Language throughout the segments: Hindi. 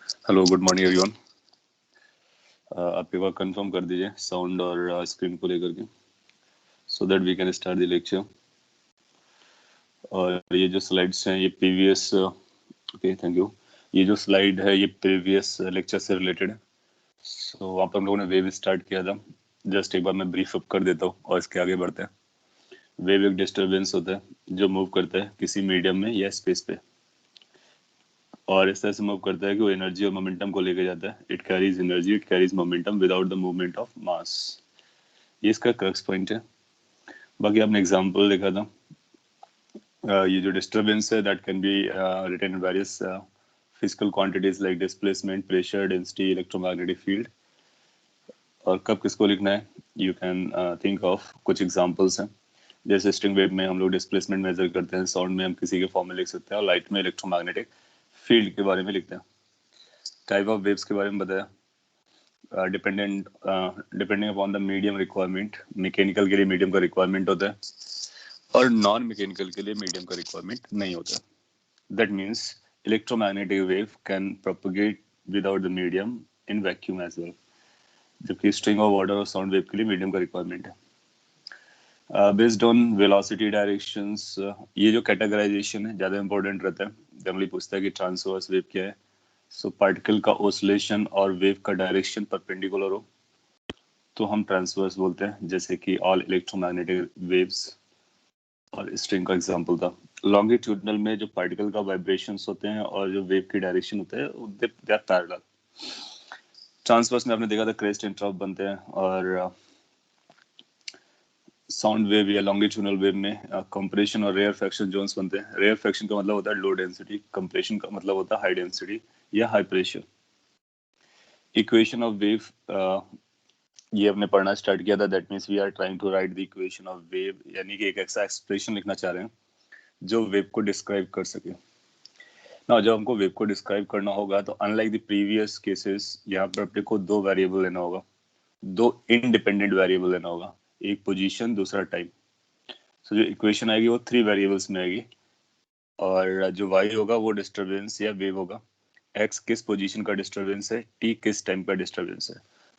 Hello good morning everyone. आप एक बार कंफर्म कर दीजिए साउंड और स्क्रीन को लेकर के, so that we can start the lecture. और ये जो स्लाइड्स हैं ये प्रीवियस, ओके थैंक यू, ये जो स्लाइड है ये प्रीवियस लेक्चर से रिलेटेड है। सो वहाँ पर हम लोगों ने वेव स्टार्ट किया था। जस्ट एक बार मैं ब्रीफ अप कर देता हूँ और इसके आगे बढ़ते हैं। वेव एक डिस्टर्बेंस होता है जो मूव करता है किसी मीडियम में या स्पेस पे, और इस तरह से मूव करता है कि वो एनर्जी और मोमेंटम को लेके जाता है। It carries energy, it carries momentum without the movement of mass. ये इसका क्रक्स पॉइंट है। बाकी आपने एग्जांपल देखा था। ये जो डिस्टरबेंस है that can be written in various physical quantities like displacement, pressure, density, electromagnetic field. और कब किसको लिखना है, यू कैन थिंक ऑफ कुछ एग्जांपल्स हैं। जैसे स्ट्रिंग वेव में हम लोग डिस्प्लेसमेंट मेजर करते हैं, साउंड में हम किसी के फॉर्म में लिख सकते हैं, और लाइट में इलेक्ट्रोमैग्नेटिक फील्ड के बारे में लिखते हैं। टाइप ऑफ वेव्स के बारे में बताया। Depending upon the medium requirement, mechanical के लिए मीडियम का रिक्वायरमेंट होता है और नॉन मैकेनिकल के लिए मीडियम का रिक्वायरमेंट नहीं होता। That means electromagnetic wave can propagate without the medium in vacuum as well, जबकि स्ट्रिंग ऑफ वाटर और साउंड वेव के लिए मीडियम का रिक्वायरमेंट है। बेस्ड ऑन वेलोसिटी डायरेक्शंस, ये जो कैटेगराइजेशन है ज़्यादा इंपॉर्टेंट रहता है। जनरली पूछता है कि ट्रांसवर्स वेव क्या है। सो पार्टिकल का ओसिलेशन और वेव का डायरेक्शन परपेंडिकुलर हो तो हम ट्रांसवर्स बोलते हैं, जैसे कि ऑल इलेक्ट्रोमैग्नेटिक वेव्स, और स्ट्रिंग का एग्जांपल था। लॉन्गिट्यूडनल में जो पार्टिकल का वाइब्रेशंस होते हैं और जो वेव की डायरेक्शन होते हैं दे आर पैरेलल। ट्रांसवर्स में आपने देखा था क्रेस्ट इंटरप्ट बनते हैं, और साउंड वेव या लॉन्गिट्यूडनल वेव में कंप्रेशन और रेयर फ्रैक्शन जोन्स बनते हैं। रेयर फ्रैक्शन का मतलब होता है लो डेंसिटी, कंप्रेशन का मतलब होता है हाई डेंसिटी या high pressure. Equation of wave, ये हमने पढ़ना स्टार्ट किया था। That means we are trying to write the equation of wave, यानी कि एक ऐसा एक्सप्रेशन लिखना चाह रहे हैं जो वेव को डिस्क्राइब कर सके ना। जब हमको वेव को डिस्क्राइब करना होगा तो अनलाइक द प्रीवियस केसेस, यहाँ पर अपने को दो वेरिएबल लेना होगा, दो इंडिपेंडेंट वेरिएबल लेना होगा, एक पोजीशन दूसरा टाइम। सो जो इक्वेशन आएगी वो थ्री वेरिएबल्स में आएगी, और जो y होगा वो डिस्टर्बेंस या वेव होगा, x किस पोजीशन का डिस्टर्बेंस है, t किस टाइम का डिस्टर्बेंस है।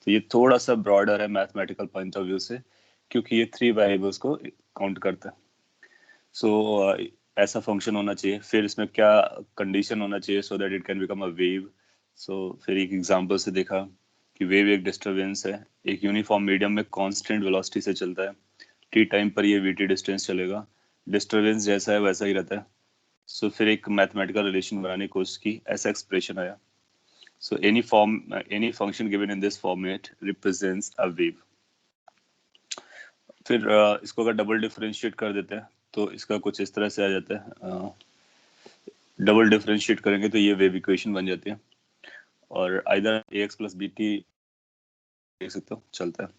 तो ये थोड़ा सा ब्रॉडर है मैथमेटिकल पॉइंट ऑफ व्यू से, क्योंकि ये थ्री वेरिएबल्स को काउंट करता है। सो ऐसा फंक्शन होना चाहिए, फिर इसमें क्या कंडीशन होना चाहिए so that it can become a wave. So फिर एक एग्जांपल से देखा कि वेव एक डिस्टर्बेंस है, एक यूनिफॉर्म मीडियम में कांस्टेंट वेलोसिटी से चलता है, टी टाइम पर ये वीटी डिस्टेंस चलेगा, डिस्टर्बेंस जैसा है वैसा ही रहता है। सो फिर एक मैथमेटिकल रिलेशन बनाने की कोशिश की, ऐसा एक्सप्रेशन आया। So any function given in this format represents a wave. फिर इसको अगर डबल डिफरेंशिएट कर देते हैं तो इसका कुछ इस तरह से आ जाता है। डबल डिफरेंशिएट करेंगे तो ये वेव इक्वेशन बन जाती है, और either ax plus b t देख सकते हो, चलता है।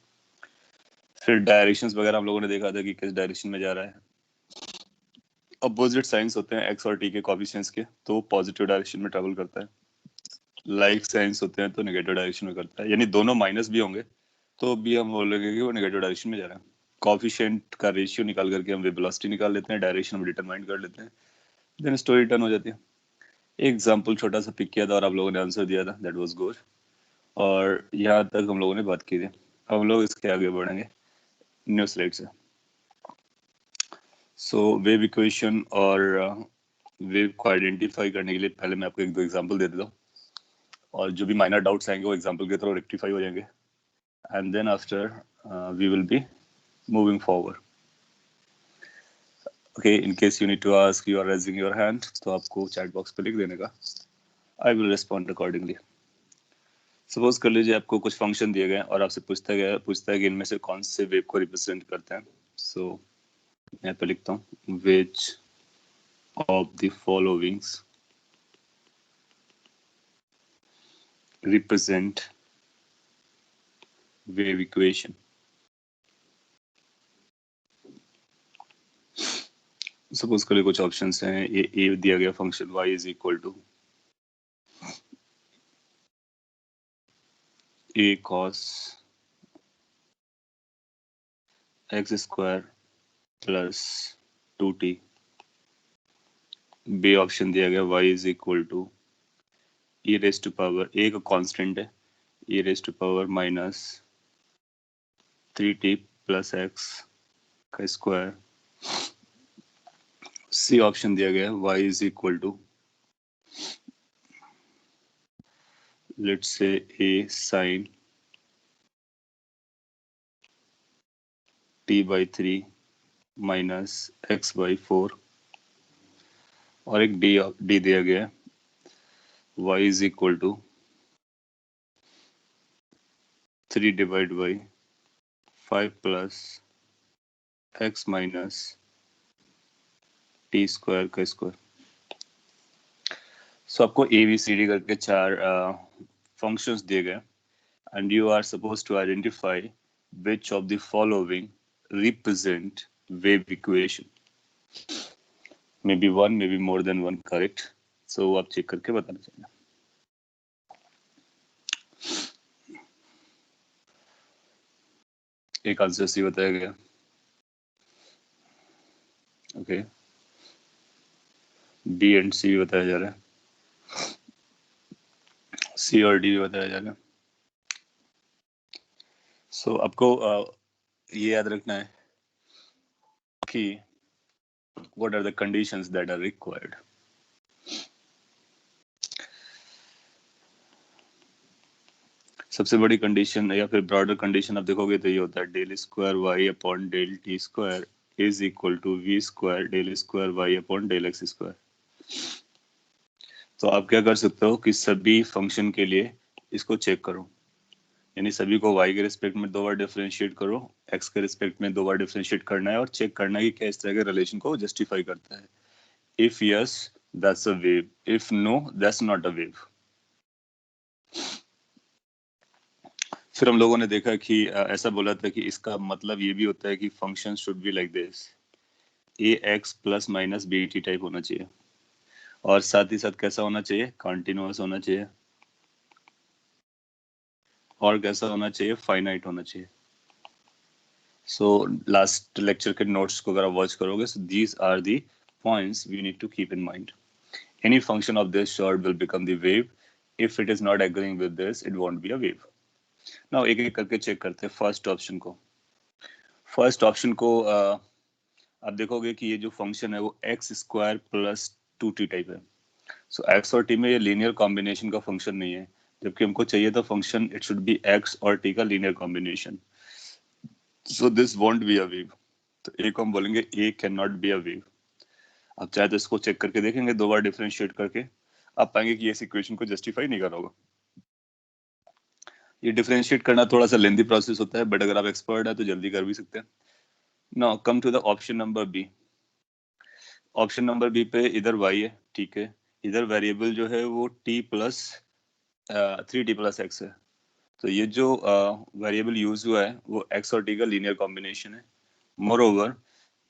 फिर डायरेक्शंस वगैरह हम लोगों ने देखा था कि किस डायरेक्शन में जा रहा है। अपोजिट साइंस होते हैं x और t के कोएफिशिएंट्स के, तो पॉजिटिव डायरेक्शन में ट्रेवल करता है। लाइक साइंस होते हैं तो नेगेटिव डायरेक्शन में करता है, यानी दोनों माइनस भी होंगे तो भी हम बोलेंगे कि वो नेगेटिव डायरेक्शन में जा रहा है। कोएफिशिएंट का रेशियो निकाल करके हम वेलोसिटी निकाल लेते हैं, डायरेक्शन हम डिटरमाइन कर लेते हैं, देन स्टोरी टर्न हो जाती है। एक एग्जांपल छोटा सा पिक किया था और आप लोगों ने आंसर दिया था, दैट वाज गुड। और यहाँ तक हम लोगों ने बात की थी। अब हम लोग इसके आगे बढ़ेंगे न्यू स्लाइड से। सो वेव इक्वेशन और वेव को आइडेंटिफाई करने के लिए पहले मैं आपको एक दो एग्जांपल दे देता हूँ, और जो भी माइनर डाउट्स आएंगे वो एग्जांपल के थ्रू रेक्टिफाई हो जाएंगे, and then after we will be moving forward. Okay, in case you need to ask, you are raising your hand, तो आपको चैट बॉक्स पे लिख देने का, I will respond accordingly. Suppose कर लीजिए आपको कुछ फंक्शन दिए गए और आपसे पूछता है कि इनमें से कौन से वेव को रिप्रेजेंट करते हैं। सो यहाँ पे लिखता हूँ, which of the followings represent wave equation. Suppose कर लीजिए कुछ ऑप्शंस हैं, ये ए दिया गया function y is equal to a cos x square plus 2t। B option दिया गया y is equal to e raised to power a का कांस्टेंट है, e raised to power minus 3t plus x का स्क्वायर। सी ऑप्शन दिया गया है y is equal to let's say a sine t by 3 minus x by 4 और एक d दिया गया है y is equal to 3 divide by 5 plus x minus t square का स्क्वायर। सो आपको ए बी सी डी करके 4 फंक्शंस दिए गए and you are suppose to identify which of the following represent wave equation. Maybe one, maybe more than one correct. So आप चेक करके बताना चाहिए। एक आंसर सी बताया गया। ओके, बी एंड सी बताया जा रहा है, सी और डी बताया जा रहा है। सो आपको ये याद रखना है कि what are the conditions that are required। सबसे बड़ी कंडीशन या फिर ब्रॉडर कंडीशन आप देखोगे तो ये होता है del square y upon del t square is equal to v square del square y upon del x square. तो आप क्या कर सकते हो कि सभी फंक्शन के लिए इसको चेक करो, यानी सभी को y के रिस्पेक्ट में 2 बार डिफरेंशिएट करो, x के रिस्पेक्ट में 2 बार डिफरेंशिएट करना है और चेक करना है कि क्या इस तरह के रिलेशन को जस्टिफाई करता है। If yes that's a wave, if no that's not a wave. फिर हम लोगों ने देखा कि ऐसा बोला था कि इसका मतलब ये भी होता है कि function should be like this, a x plus minus b t type होना चाहिए और साथ ही साथ कैसा होना चाहिए, कॉन्टिन्यूअस होना चाहिए और कैसा होना चाहिए, फाइनाइट होना चाहिए। सो लास्ट लेक्चर के नोट्स को अगर आप वॉच करोगे, so these are the points we need to keep in mind. Any function of this sort will become the wave, if it is not agreeing with this it won't be a wave. Now एक एक करके चेक करते हैं फर्स्ट ऑप्शन को। फर्स्ट ऑप्शन को आप देखोगे कि ये जो फंक्शन है वो x square plus 2t type है। सो एक्स और टी में ये लीनियर कॉम्बिनेशन का फंक्शन नहीं है, जबकि हमको चाहिए था function it should be x और टी का linear combination. So this won't be a wave. तो ए को हम बोलेंगे A can not be a wave. आप चाहे तो इसको चेक करके देखेंगे 2 बार डिफरेंशिएट करके, आप पाएंगे कि इस इक्वेशन को जस्टिफाई नहीं कर रहा होगा। ये डिफरेंशिएट करना थोड़ा सा लेंथी प्रोसेस होता है, बट अगर आप एक्सपर्ट है तो जल्दी कर भी सकते हैं। Now come to the option number b. Option number b पे इधर y है, ठीक है, इधर वेरिएबल जो है वो t plus 3t plus x है। तो ये जो वेरिएबल यूज हुआ है वो x और t का लीनियर कॉम्बिनेशन है। मोर ओवर,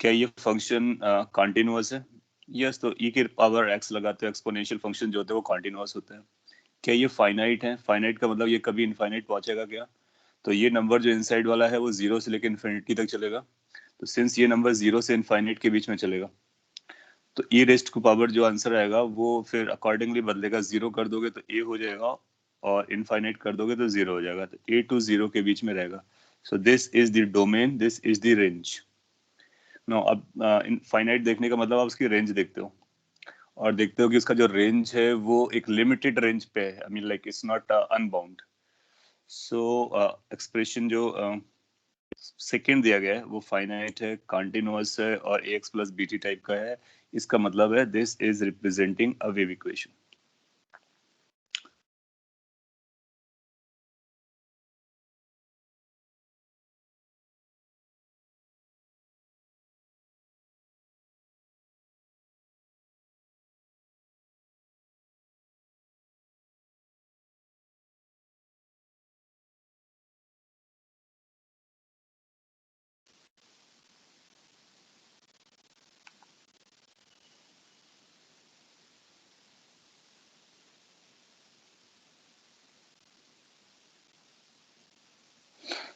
क्या ये फंक्शन कॉन्टिन्यूअस है? यस, तो e की पावर x लगाते हो एक्सपोनेंशियल फंक्शन जो होते हैं वो कॉन्टिन्यूअस होते हैं। क्या ये फाइनाइट है? फाइनाइट का मतलब ये कभी इनफाइनाइट पहुंचेगा क्या? तो ये नंबर जो इनसाइड वाला है वो 0 से लेकर इन्फिनिटी तक चलेगा। तो सिंस ये नंबर 0 से इनफाइनाइट के बीच में चलेगा, तो ई रेस्ट टू पावर जो आंसर आएगा वो फिर अकॉर्डिंगली बदलेगा। 0 कर दोगे तो ए हो जाएगा और इनफाइनाइट कर दोगे तो 0 हो जाएगा। तो ए टू 0 के बीच में रहेगा। So this is the domain, this is the range. No, अब इनफाइनाइट देखने का मतलब आप उसकी रेंज देखते हो और देखते हो कि उसका जो रेंज है वो एक लिमिटेड रेंज पे है। I mean like it's not unbound. So expression जो सेकेंड दिया गया है वो फाइनाइट है, कॉन्टिन्यूअस है और a x plus b t type का है। इसका मतलब है this is representing a wave equation.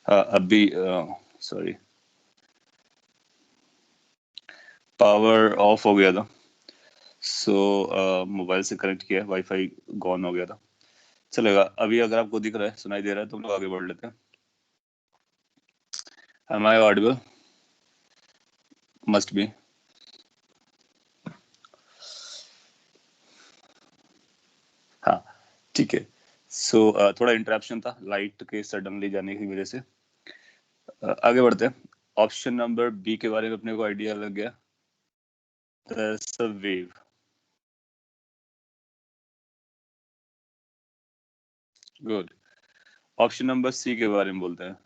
अभी सॉरी, पावर ऑफ हो गया था। सो मोबाइल से कनेक्ट किया, वाईफाई गॉन हो गया था। चलेगा। अभी अगर आपको दिख रहा है, सुनाई दे रहा है, तो हम लोग आगे बढ़ लेते हैं। Am I audible? Must be. हाँ, ठीक है। सो थोड़ा इंटरप्शन था लाइट के सडनली जाने की वजह से। आगे बढ़ते हैं। ऑप्शन नंबर बी के बारे में अपने को आइडिया लग गया। Wave. Good. Option number c के बारे में बोलते हैं।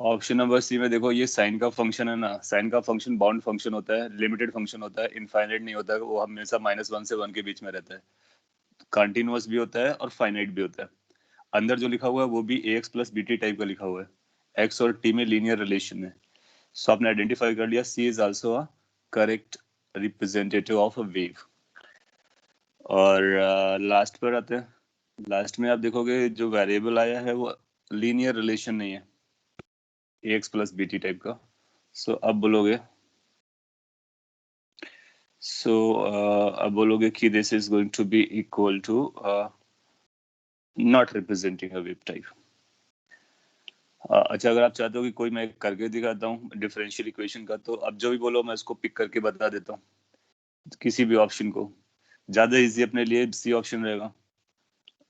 ऑप्शन नंबर सी में देखो, ये साइन का फंक्शन है ना, साइन का फंक्शन बाउंड फंक्शन होता है, लिमिटेड फंक्शन होता है, इनफाइनाइट नहीं होता है, वो हमेशा -1 से 1 के बीच में रहता है। कंटिन्यूअस भी होता है और फाइनाइट भी होता है। अंदर जो लिखा हुआ है वो भी ax plus b t type का लिखा हुआ है, x और t में लीनियर रिलेशन है। सो आपने आइडेंटिफाई कर लिया, C is also a correct representative of a wave. और लास्ट पर आते हैं। लास्ट में आप देखोगे जो वेरिएबल आया है वो लीनियर रिलेशन नहीं है, ax plus b t type का। सो अब बोलोगे, अब बोलोगे कि this is going to be equal to not representing a wave type. अच्छा, अगर आप चाहते हो कि कोई मैं करके दिखाता हूँ डिफरेंशियल इक्वेशन का, तो अब जो भी बोलो मैं उसको पिक करके बता देता हूँ, किसी भी ऑप्शन को। ज्यादा इजी अपने लिए सी ऑप्शन रहेगा।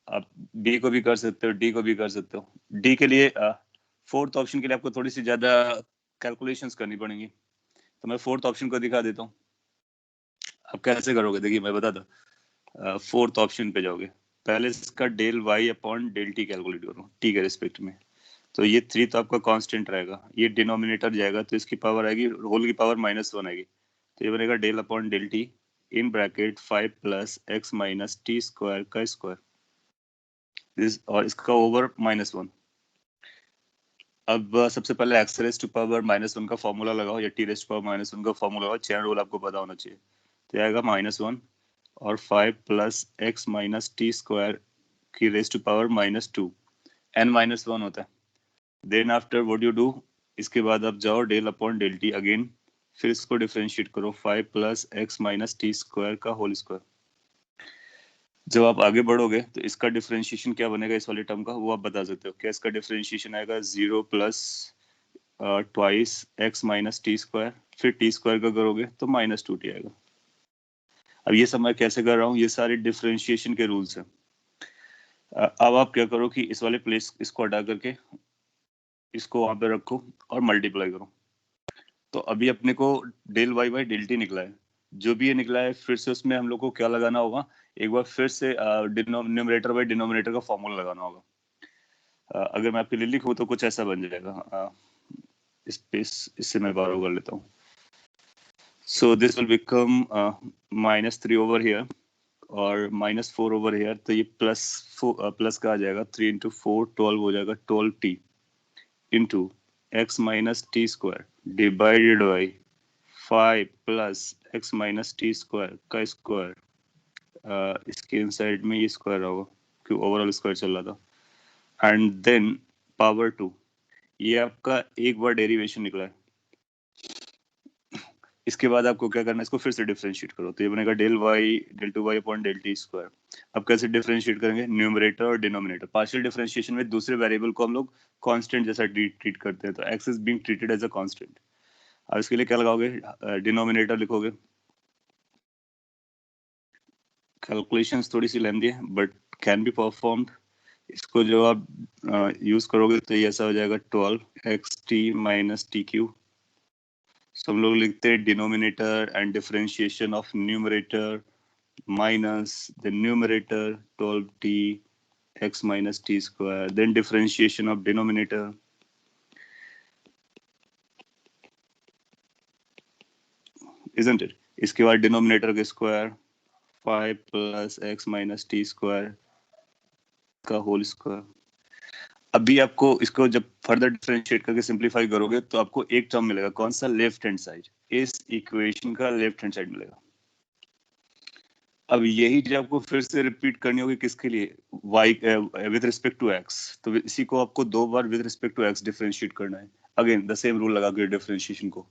आप बी को भी कर सकते हो, डी को भी कर सकते हो। डी के लिए फोर्थ ऑप्शन के लिए आपको थोड़ी सी ज्यादा कैलकुलेशंस करनी पड़ेंगी, तो मैं फोर्थ ऑप्शन को दिखा देता हूँ। आप कैसे करोगे, देखिए मैं बताता। फोर्थ ऑप्शन पे जाओगे, पहले इसका del y upon del t calculate करो टी के रिस्पेक्ट में। तो ये 3 तो आपका कांस्टेंट रहेगा, ये डिनोमिनेटर जाएगा तो इसकी पावर आएगी, होल की पावर -1 आएगी। तो ये बनेगा del upon del t in bracket 5 plus x minus t square का स्क्वायर, और इसका ओवर -1। अब सबसे पहले एक्स रेज टू पावर -1 का फॉर्मूला लगाओ, या टी रेज टू पावर -1 का फॉर्मूला लगाओ, चेन रूल आपको पता होना चाहिए। तो ये आएगा -1 और 5 plus x minus t square की रेज टू पावर -2, n-1 होता है। Then after what you do, इसके बाद आप जाओ del upon del t again, फिर इसको डिफरेंशिएट करो 5 plus x minus t square का होल स्क्वायर। जब आप आगे बढ़ोगे तो इसका डिफरेंशिएशन क्या बनेगा इस वाले टर्म का, वो आप बता सकते हो। क्या इसका डिफरेंशिएशन आएगा 0 plus twice x minus t square, फिर टी स्क्वायर का करोगे तो -2t आएगा। अब ये सब मैं कैसे कर रहा हूँ, ये सारे डिफरेंशिएशन के रूल्स हैं। अब आप क्या करो कि इस वाले प्लेस इसको हटा करके इसको वहां पे रखो और मल्टीप्लाई करो। तो अभी अपने को del y by del t निकला है। जो भी ये निकला है फिर से उसमें हम लोग को क्या लगाना होगा, एक बार फिर से न्यूमरेटर बाई डिनोमिनेटर का फॉर्मूला लगाना होगा। अगर मैं आपके लिए लिखूं तो कुछ ऐसा बन जाएगा। इससे मैं बारो कर लेता हूँ। So this will become -3 over here और -4 ओवर हियर। तो ये प्लस का आ जाएगा, 3 इंटू 4 12 हो जाएगा, 12t into x minus t square divided by 5 plus x minus t square का स्क्वायर। इसके इनसाइड में ये स्क्वायर होगा क्योंकि ओवरऑल स्क्वायर चल रहा था, एंड देन पावर 2। ये आपका एक बार डेरिवेशन निकला है। इसके बाद आपको क्या करना है, इसको फिर से डिफरेंशिएट करो, तो ये बनेगा del two y upon del t square. अब कैसे डिफरेंशिएट करेंगे, न्यूमरेटर और डिनोमिनेटर। पार्शियल डिफरेंशिएशन में दूसरे वेरिएबल को हम लोग कांस्टेंट जैसा ट्रीट करते हैं, तो x is being treated as a constant. अब इसके लिए क्या लगाओगे, डिनोमिनेटर लिखोगे। कैलकुलेशंस थोड़ी सी लेंदी है बट कैन बी परफॉर्म्ड। इसको जो आप यूज करोगे तो ये ऐसा हो जाएगा 12 x T minus T Q. सब लोग लिखते हैं denominator and differentiation of numerator minus the numerator 12t x minus t square, then differentiation of denominator, isn't it? इसके बाद डिनोमिनेटर के square 5 plus x minus t square का होल स्क्वायर। अभी आपको इसको जब फर्दर डिफरेंशिएट करके सिंपलीफाई करोगे तो आपको एक टर्म मिलेगा, कौन सा, लेफ्ट हैंड साइड। इस इक्वेशन का लेफ्ट हैंड साइड मिलेगा। अब यही चीज आपको फिर से रिपीट करनी होगी, किसके लिए, y with respect to x। तो इसी को आपको 2 बार with respect to x differentiate करना है, अगेन द सेम रूल लगा के डिफरेंशिएशन को।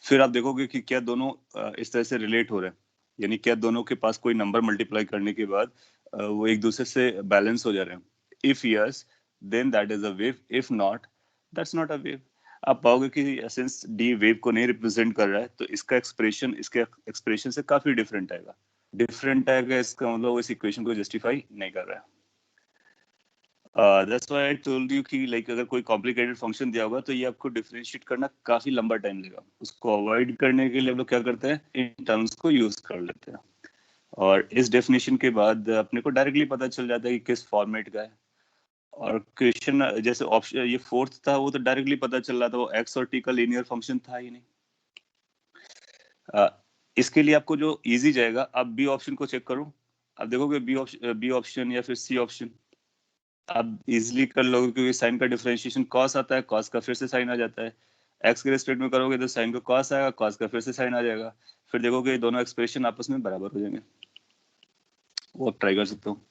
फिर आप देखोगे कि क्या दोनों इस तरह से रिलेट हो रहे हैं, यानी क्या दोनों के पास कोई नंबर मल्टीप्लाई करने के बाद वो एक दूसरे से बैलेंस हो जा रहे हैं। If yes then that is a wave, if not that's not a wave. आप पाओगे कि सिंस डी वेव को नहीं रिप्रेजेंट कर रहा है तो इसका एक्सप्रेशन इसके एक्सप्रेशन से काफी डिफरेंट आएगा। डिफरेंट आएगा इसका मतलब वो इस इक्वेशन को जस्टिफाई नहीं कर रहा है। That's why I told you कि लाइक अगर कोई कॉम्प्लिकेटेड फंक्शन दिया होगा तो ये आपको डिफरेंशिएट करना काफी लंबा टाइम लेगा। उसको अवॉइड करने के लिए हम लोग क्या करते हैं, इन टर्म्स को यूज कर लेते हैं। और इस डेफिनेशन के बाद अपने को डायरेक्टली पता चल जाता है कि किस फॉर्मेट का है। और क्वेश्चन जैसे ऑप्शन ये फोर्थ था वो तो डायरेक्टली पता चल रहा था, वो एक्स और टी का लीनियर फंक्शन था ही नहीं। इसके लिए आपको जो इजी जाएगा, आप बी ऑप्शन को चेक करो, आप देखोगे बी ऑप्शन या फिर सी ऑप्शन आप इजिली कर लोगे क्योंकि साइन का डिफरेंशिएशन कॉस आता है, कॉस का फिर से साइन आ जाता है। एक्स के रिस्पेक्ट में करोगे तो साइन का कॉस आएगा, कॉस का फिर से साइन आ जाएगा, फिर देखोगे दोनों एक्सप्रेशन आपस में बराबर हो जाएंगे। वो आप ट्राई कर सकते हो।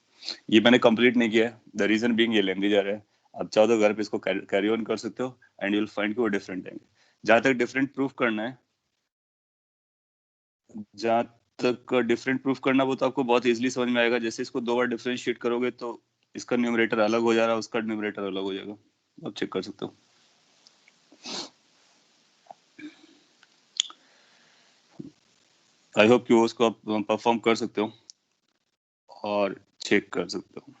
ये मैंने कंप्लीट नहीं किया है, द रीजन बीइंग ये लेंदी जा रहा है। आप चाहो तो घर पे इसको कैरी ऑन कर सकते हो एंड यू विल फाइंड कि वो डिफरेंट आएंगे। जहां तक डिफरेंट प्रूफ करना है, जहां तक डिफरेंट प्रूफ करना वो तो आपको बहुत इजीली समझ में आएगा। जैसे इसको दो बार डिफरेंशिएट करोगे तो इसका न्यूमरेटर अलग हो जा रहा है, उसका न्यूमरेटर अलग हो जाएगा। आप चेक कर सकते हो। आई होप कि वो उसको आप परफॉर्म कर सकते हो और चेक कर सकते हो।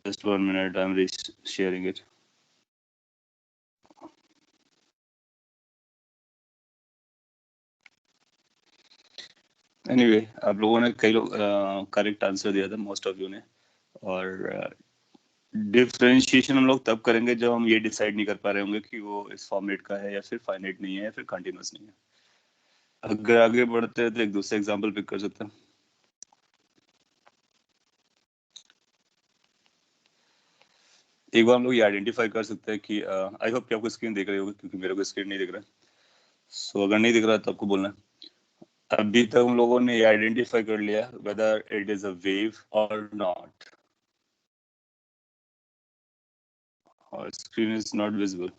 Just 1 minute, I am sharing it. Anyway आप लोगों ने कई लोग करेक्ट आंसर दिया था, मोस्ट ऑफ यू ने। और डिफरेंशिएशन हम लोग तब करेंगे जब हम ये डिसाइड नहीं कर पा रहे होंगे कि वो इस फॉर्मेट का है या फिर फाइनाइट नहीं है या फिर कंटिन्यूअस नहीं है। अगर आगे बढ़ते हैं तो एक दूसरा एग्जांपल पिक कर सकते हैं। एक बार हम लोग ये आइडेंटिफाई कर सकते हैं कि आई होप कि आपको स्क्रीन दिख रही होगी क्योंकि मेरे को स्क्रीन नहीं दिख रहा है। सो अगर नहीं दिख रहा है तो आपको बोलना है। अभी तक हम लोगों ने ये आइडेंटिफाई कर लिया whether it is a wave और नॉट। और screen is not visible.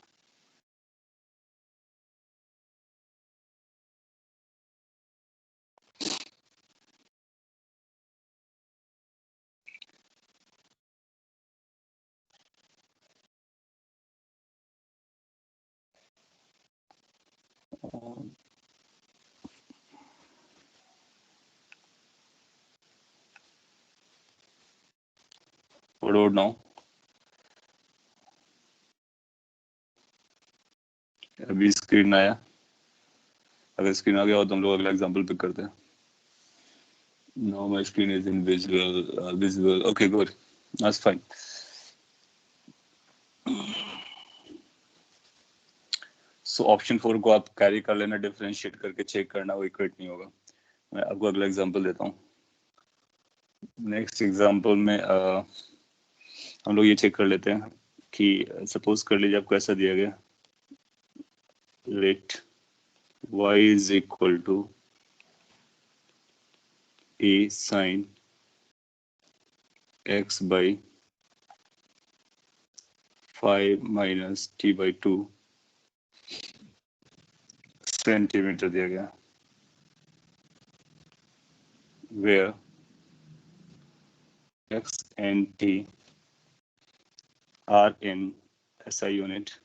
What about now? अभी स्क्रीन आया? अगर स्क्रीन आ गया हो तो हम लोग अगला एग्जांपल पिक करते हैं। Now my screen is invisible, visible. Okay, good. That's fine. So option 4 को आप कैरी कर लेना, डिफरेंशिएट करके चेक करना, वो इक्वेट नहीं होगा। मैं आपको अगला एग्जांपल देता हूँ। नेक्स्ट एग्जांपल में हम लोग ये चेक कर लेते हैं कि सपोज कर लीजिए आपको ऐसा दिया गया, let y is equal to a sin x by 5 minus t by 2 centimetre दिया गया, where x and t are in SI unit.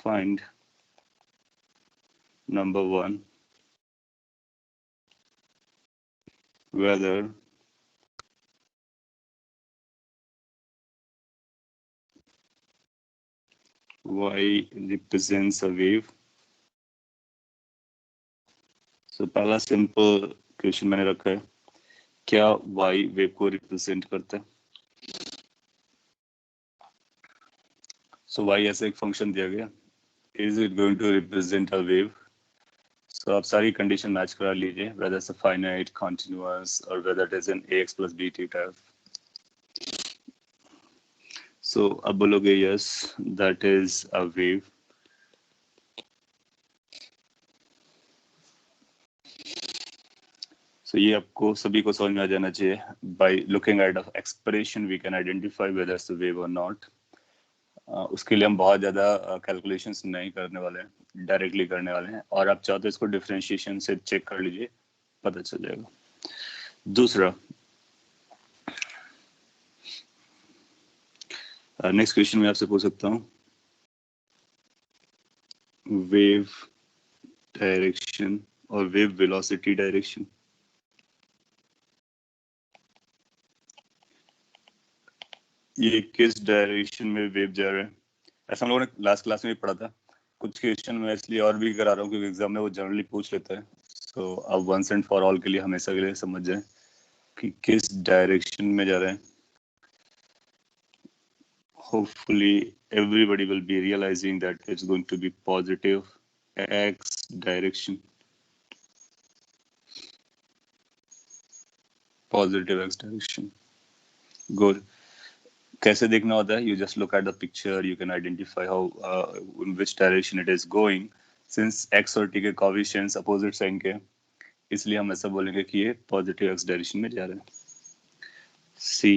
Find number 1 whether y represents a wave. So पहला सिंपल क्वेश्चन मैंने रखा है, क्या y वेव को रिप्रेजेंट करता है? So y ऐसे एक फंक्शन दिया गया, is it going to represent a wave? So आप सारी कंडीशन मैच करा लीजिए, whether it's a finite, continuous or whether it is an ax plus bt type. So अब बोलोगे yes, that is a wave. So ये आपको सभी को समझ में आ जाना चाहिए। By looking at the expression, we can identify whether it's a wave or not. उसके लिए हम बहुत ज़्यादा कैलकुलेशंस नहीं करने वाले हैं, डायरेक्टली करने वाले हैं। और आप चाहो तो इसको डिफरेंशिएशन से चेक कर लीजिए, पता चल जाएगा। दूसरा, नेक्स्ट क्वेश्चन मैं आपसे पूछ सकता हूँ, वेव डायरेक्शन और वेव वेलोसिटी डायरेक्शन। ये किस डायरेक्शन में वेव जा रहा है, ऐसा हम लोगों ने लास्ट क्लास में भी पढ़ा था। कुछ क्वेश्चन मैं इसलिए और भी करा रहा हूँ क्योंकि एग्जाम में वो जनरली पूछ लेता है। सो अब वंस एंड फॉर ऑल के लिए हमेशा के लिए समझ जाए कि किस डायरेक्शन में जा रहे हैं। Hopefully everybody will be realizing that it's going to be positive x direction. Positive x direction. Good. कैसे देखना होता है? You just look at the picture. You can identify how in which direction it is going. Since x और t के coefficients opposite sign के, इसलिए हम ऐसा बोलेंगे कि ये positive x direction में जा रहे हैं. C.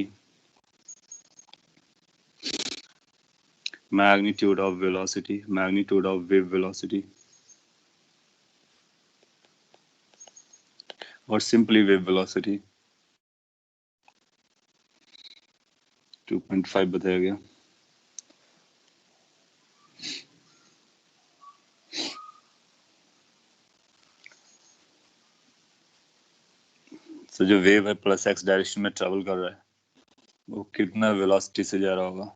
Magnitude of velocity. Magnitude of wave velocity. Or simply wave velocity. 2.5 बताया गया. तो जो वेव है प्लस एक्स डायरेक्शन में ट्रेवल कर रहा है, वो कितना वेलोसिटी से जा रहा होगा?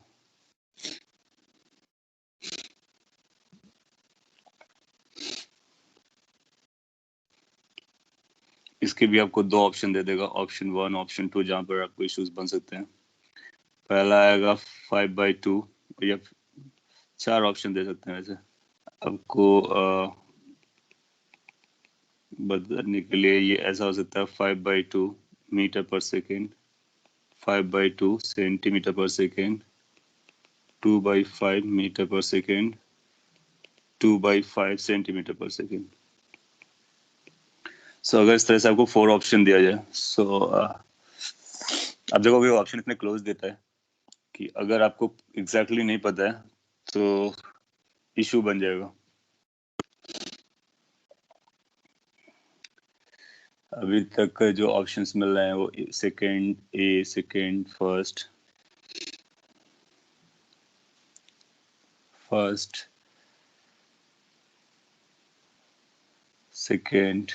इसके भी आपको दो ऑप्शन दे देगा, ऑप्शन 1, ऑप्शन 2, जहां पर आपको इश्यूज बन सकते हैं। पहला आएगा 5/2, या 4 ऑप्शन दे सकते हैं वैसे आपको बताने के लिए। ये ऐसा हो सकता है 5/2 मीटर पर सेकेंड, 5/2 सेंटीमीटर पर सेकेंड, 2/5 मीटर पर सेकेंड, 2/5 सेंटीमीटर पर सेकेंड। सो अगर इस तरह से आपको 4 ऑप्शन दिया जाए, सो अब देखोगे वो ऑप्शन इतने क्लोज देता है कि अगर आपको एग्जैक्टली नहीं पता है तो इशू बन जाएगा। अभी तक जो ऑप्शंस मिल रहे हैं वो second, A, second, first, second,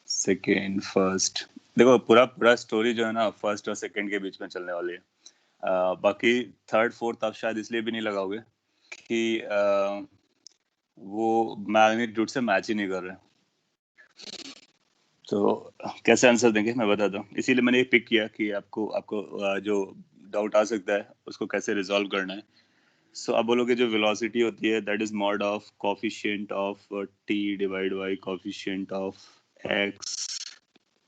second, first. देखो पूरा पूरा स्टोरी जो है ना फर्स्ट और सेकंड के बीच में चलने वाली है। बाकी थर्ड फोर्थ आप शायद इसलिए भी नहीं लगाओगे कि वो मैग्नीट्यूड से मैच ही नहीं कर रहे। तो कैसे आंसर देंगे मैं बताता हूँ। इसीलिए मैंने ये पिक किया कि आपको आपको जो डाउट आ सकता है उसको कैसे रिजॉल्व करना है। सो आप बोलोगे जो वेलोसिटी होती है that is mod of coefficient of T divide by coefficient of x.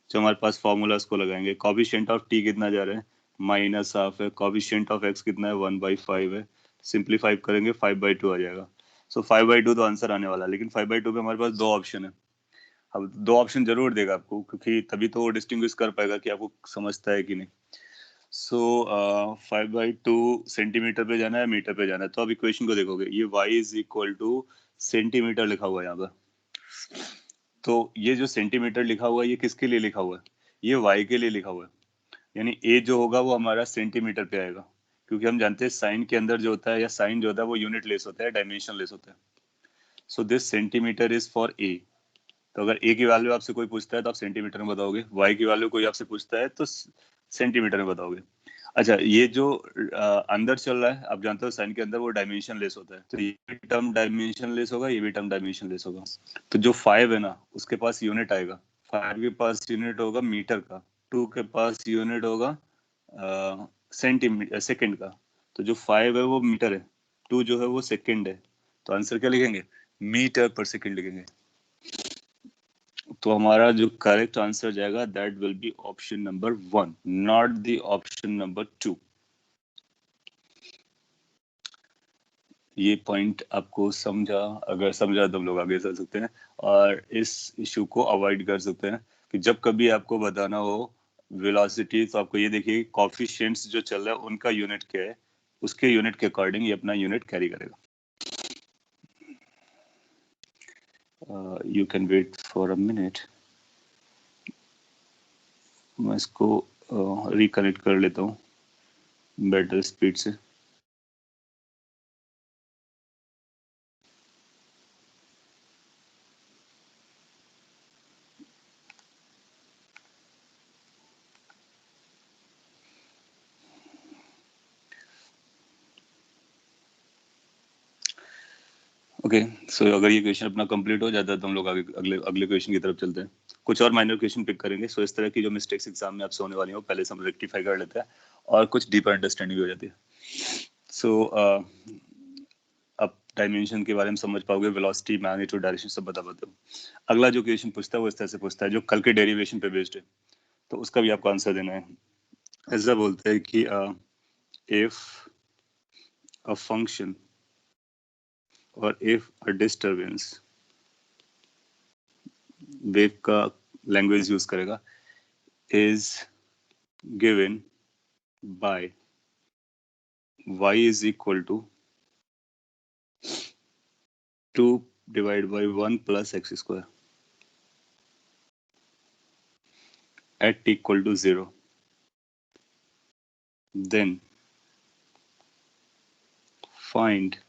जो हमारे पास फॉर्मूला उसको लगाएंगे। कोफिशिएंट ऑफ टी कितना जा रहा है? -1/2 है। कोफिशिएंट ऑफ एक्स कितना है? 1/5 है। सिंप्लीफाई करेंगे 5/2 आ जाएगा। सो 5/2 तो आंसर आने वाला है, लेकिन 5/2 पे हमारे पास दो ऑप्शन है। अब दो ऑप्शन जरूर देगा आपको क्योंकि तभी तो वो डिस्टिंग्विश कर पाएगा कि आपको समझता है कि नहीं। सो 5/2 सेंटीमीटर पे जाना है, मीटर पे जाना है। तो अब इक्वेशन को देखोगे, ये y is equal two centimetre लिखा हुआ है यहाँ पर। तो ये जो सेंटीमीटर लिखा हुआ है ये किसके लिए लिखा हुआ है? ये y के लिए लिखा हुआ है। यानी a जो होगा वो हमारा सेंटीमीटर पे आएगा, क्योंकि हम जानते हैं साइन के अंदर जो होता है या साइन जो होता है वो यूनिट लेस होता है, डायमेंशन लेस होता है। So this centimetre is for a। तो अगर a की वैल्यू आपसे कोई पूछता है तो आप सेंटीमीटर में बताओगे, y की वैल्यू कोई आपसे पूछता है तो सेंटीमीटर में बताओगे। अच्छा, ये जो अंदर चल रहा है, आप जानते हो साइन के अंदर वो डायमेंशन लेस होता है, तो ये भी टर्म डायमेंशन लेस होगा, ये भी टर्म डायमेंशन लेस होगा। तो जो 5 है ना उसके पास यूनिट आएगा, 5 के पास यूनिट होगा मीटर का, 2 के पास यूनिट होगा सेंटीमीटर सेकंड का। तो जो 5 है वो मीटर है, 2 जो है वो सेकंड है। तो आंसर क्या लिखेंगे? मीटर पर सेकंड लिखेंगे। तो हमारा जो करेक्ट आंसर जाएगा that will B option number 1, not the option number 2। ये पॉइंट आपको समझा? अगर समझा तो हम लोग आगे चल सकते हैं और इस इशू को अवॉइड कर सकते हैं कि जब कभी आपको बताना हो वेलोसिटी, तो आपको ये देखिए कॉफिशिएंट्स जो चल रहा है उनका यूनिट क्या है, उसके यूनिट के अकॉर्डिंग ये अपना यूनिट कैरी करेगा. You can wait for a minute. मैं इसको रिकनेक्ट कर लेता हूँ बेटर स्पीड से. ओके, सो अगर ये क्वेश्चन अपना कंप्लीट हो जाता है तो हम लोग आगे अगले अगले क्वेश्चन की तरफ चलते हैं. कुछ और माइनर क्वेश्चन पिक करेंगे. सो इस तरह की जो मिस्टेक्स एग्जाम में आपसे होने वाली हो पहले से हम रेक्टिफाई कर लेते हैं और कुछ डीपर अंडरस्टैंडिंग हो जाती है. सो अब डायमेंशन के बारे में समझ पाओगे, वेलोसिटी, मैग्नीट्यूड, डायरेक्शन सब बता पाते हो. अगला जो क्वेश्चन पूछता है वो इस तरह से पूछता है जो कल के डेरिवेशन पे बेस्ड है, तो उसका भी आपको आंसर देना है. ऐसा बोलते हैं कि इफ अ फंक्शन और इफ अ डिस्टर्बेंस, वेव का लैंग्वेज यूज करेगा, is given by y is equal to 2 divided by 1 plus x square at t equal to 0, then find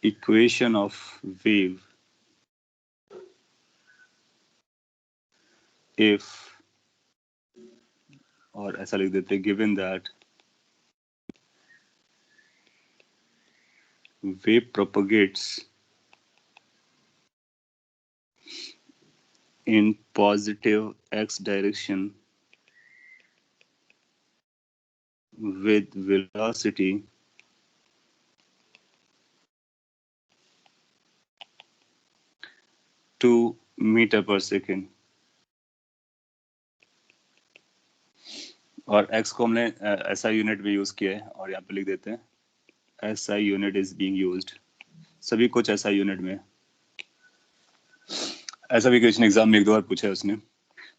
equation of wave if, और ऐसा लिख देते given that wave propagates in positive x direction with velocity 2 meter per second. और x को हमने SI यूनिट में यूज किया है और यहाँ पे लिख देते हैं SI unit is being used. सभी कुछ SI यूनिट में. ऐसा भी क्वेश्चन एग्जाम में एक दो बार पूछा है उसने.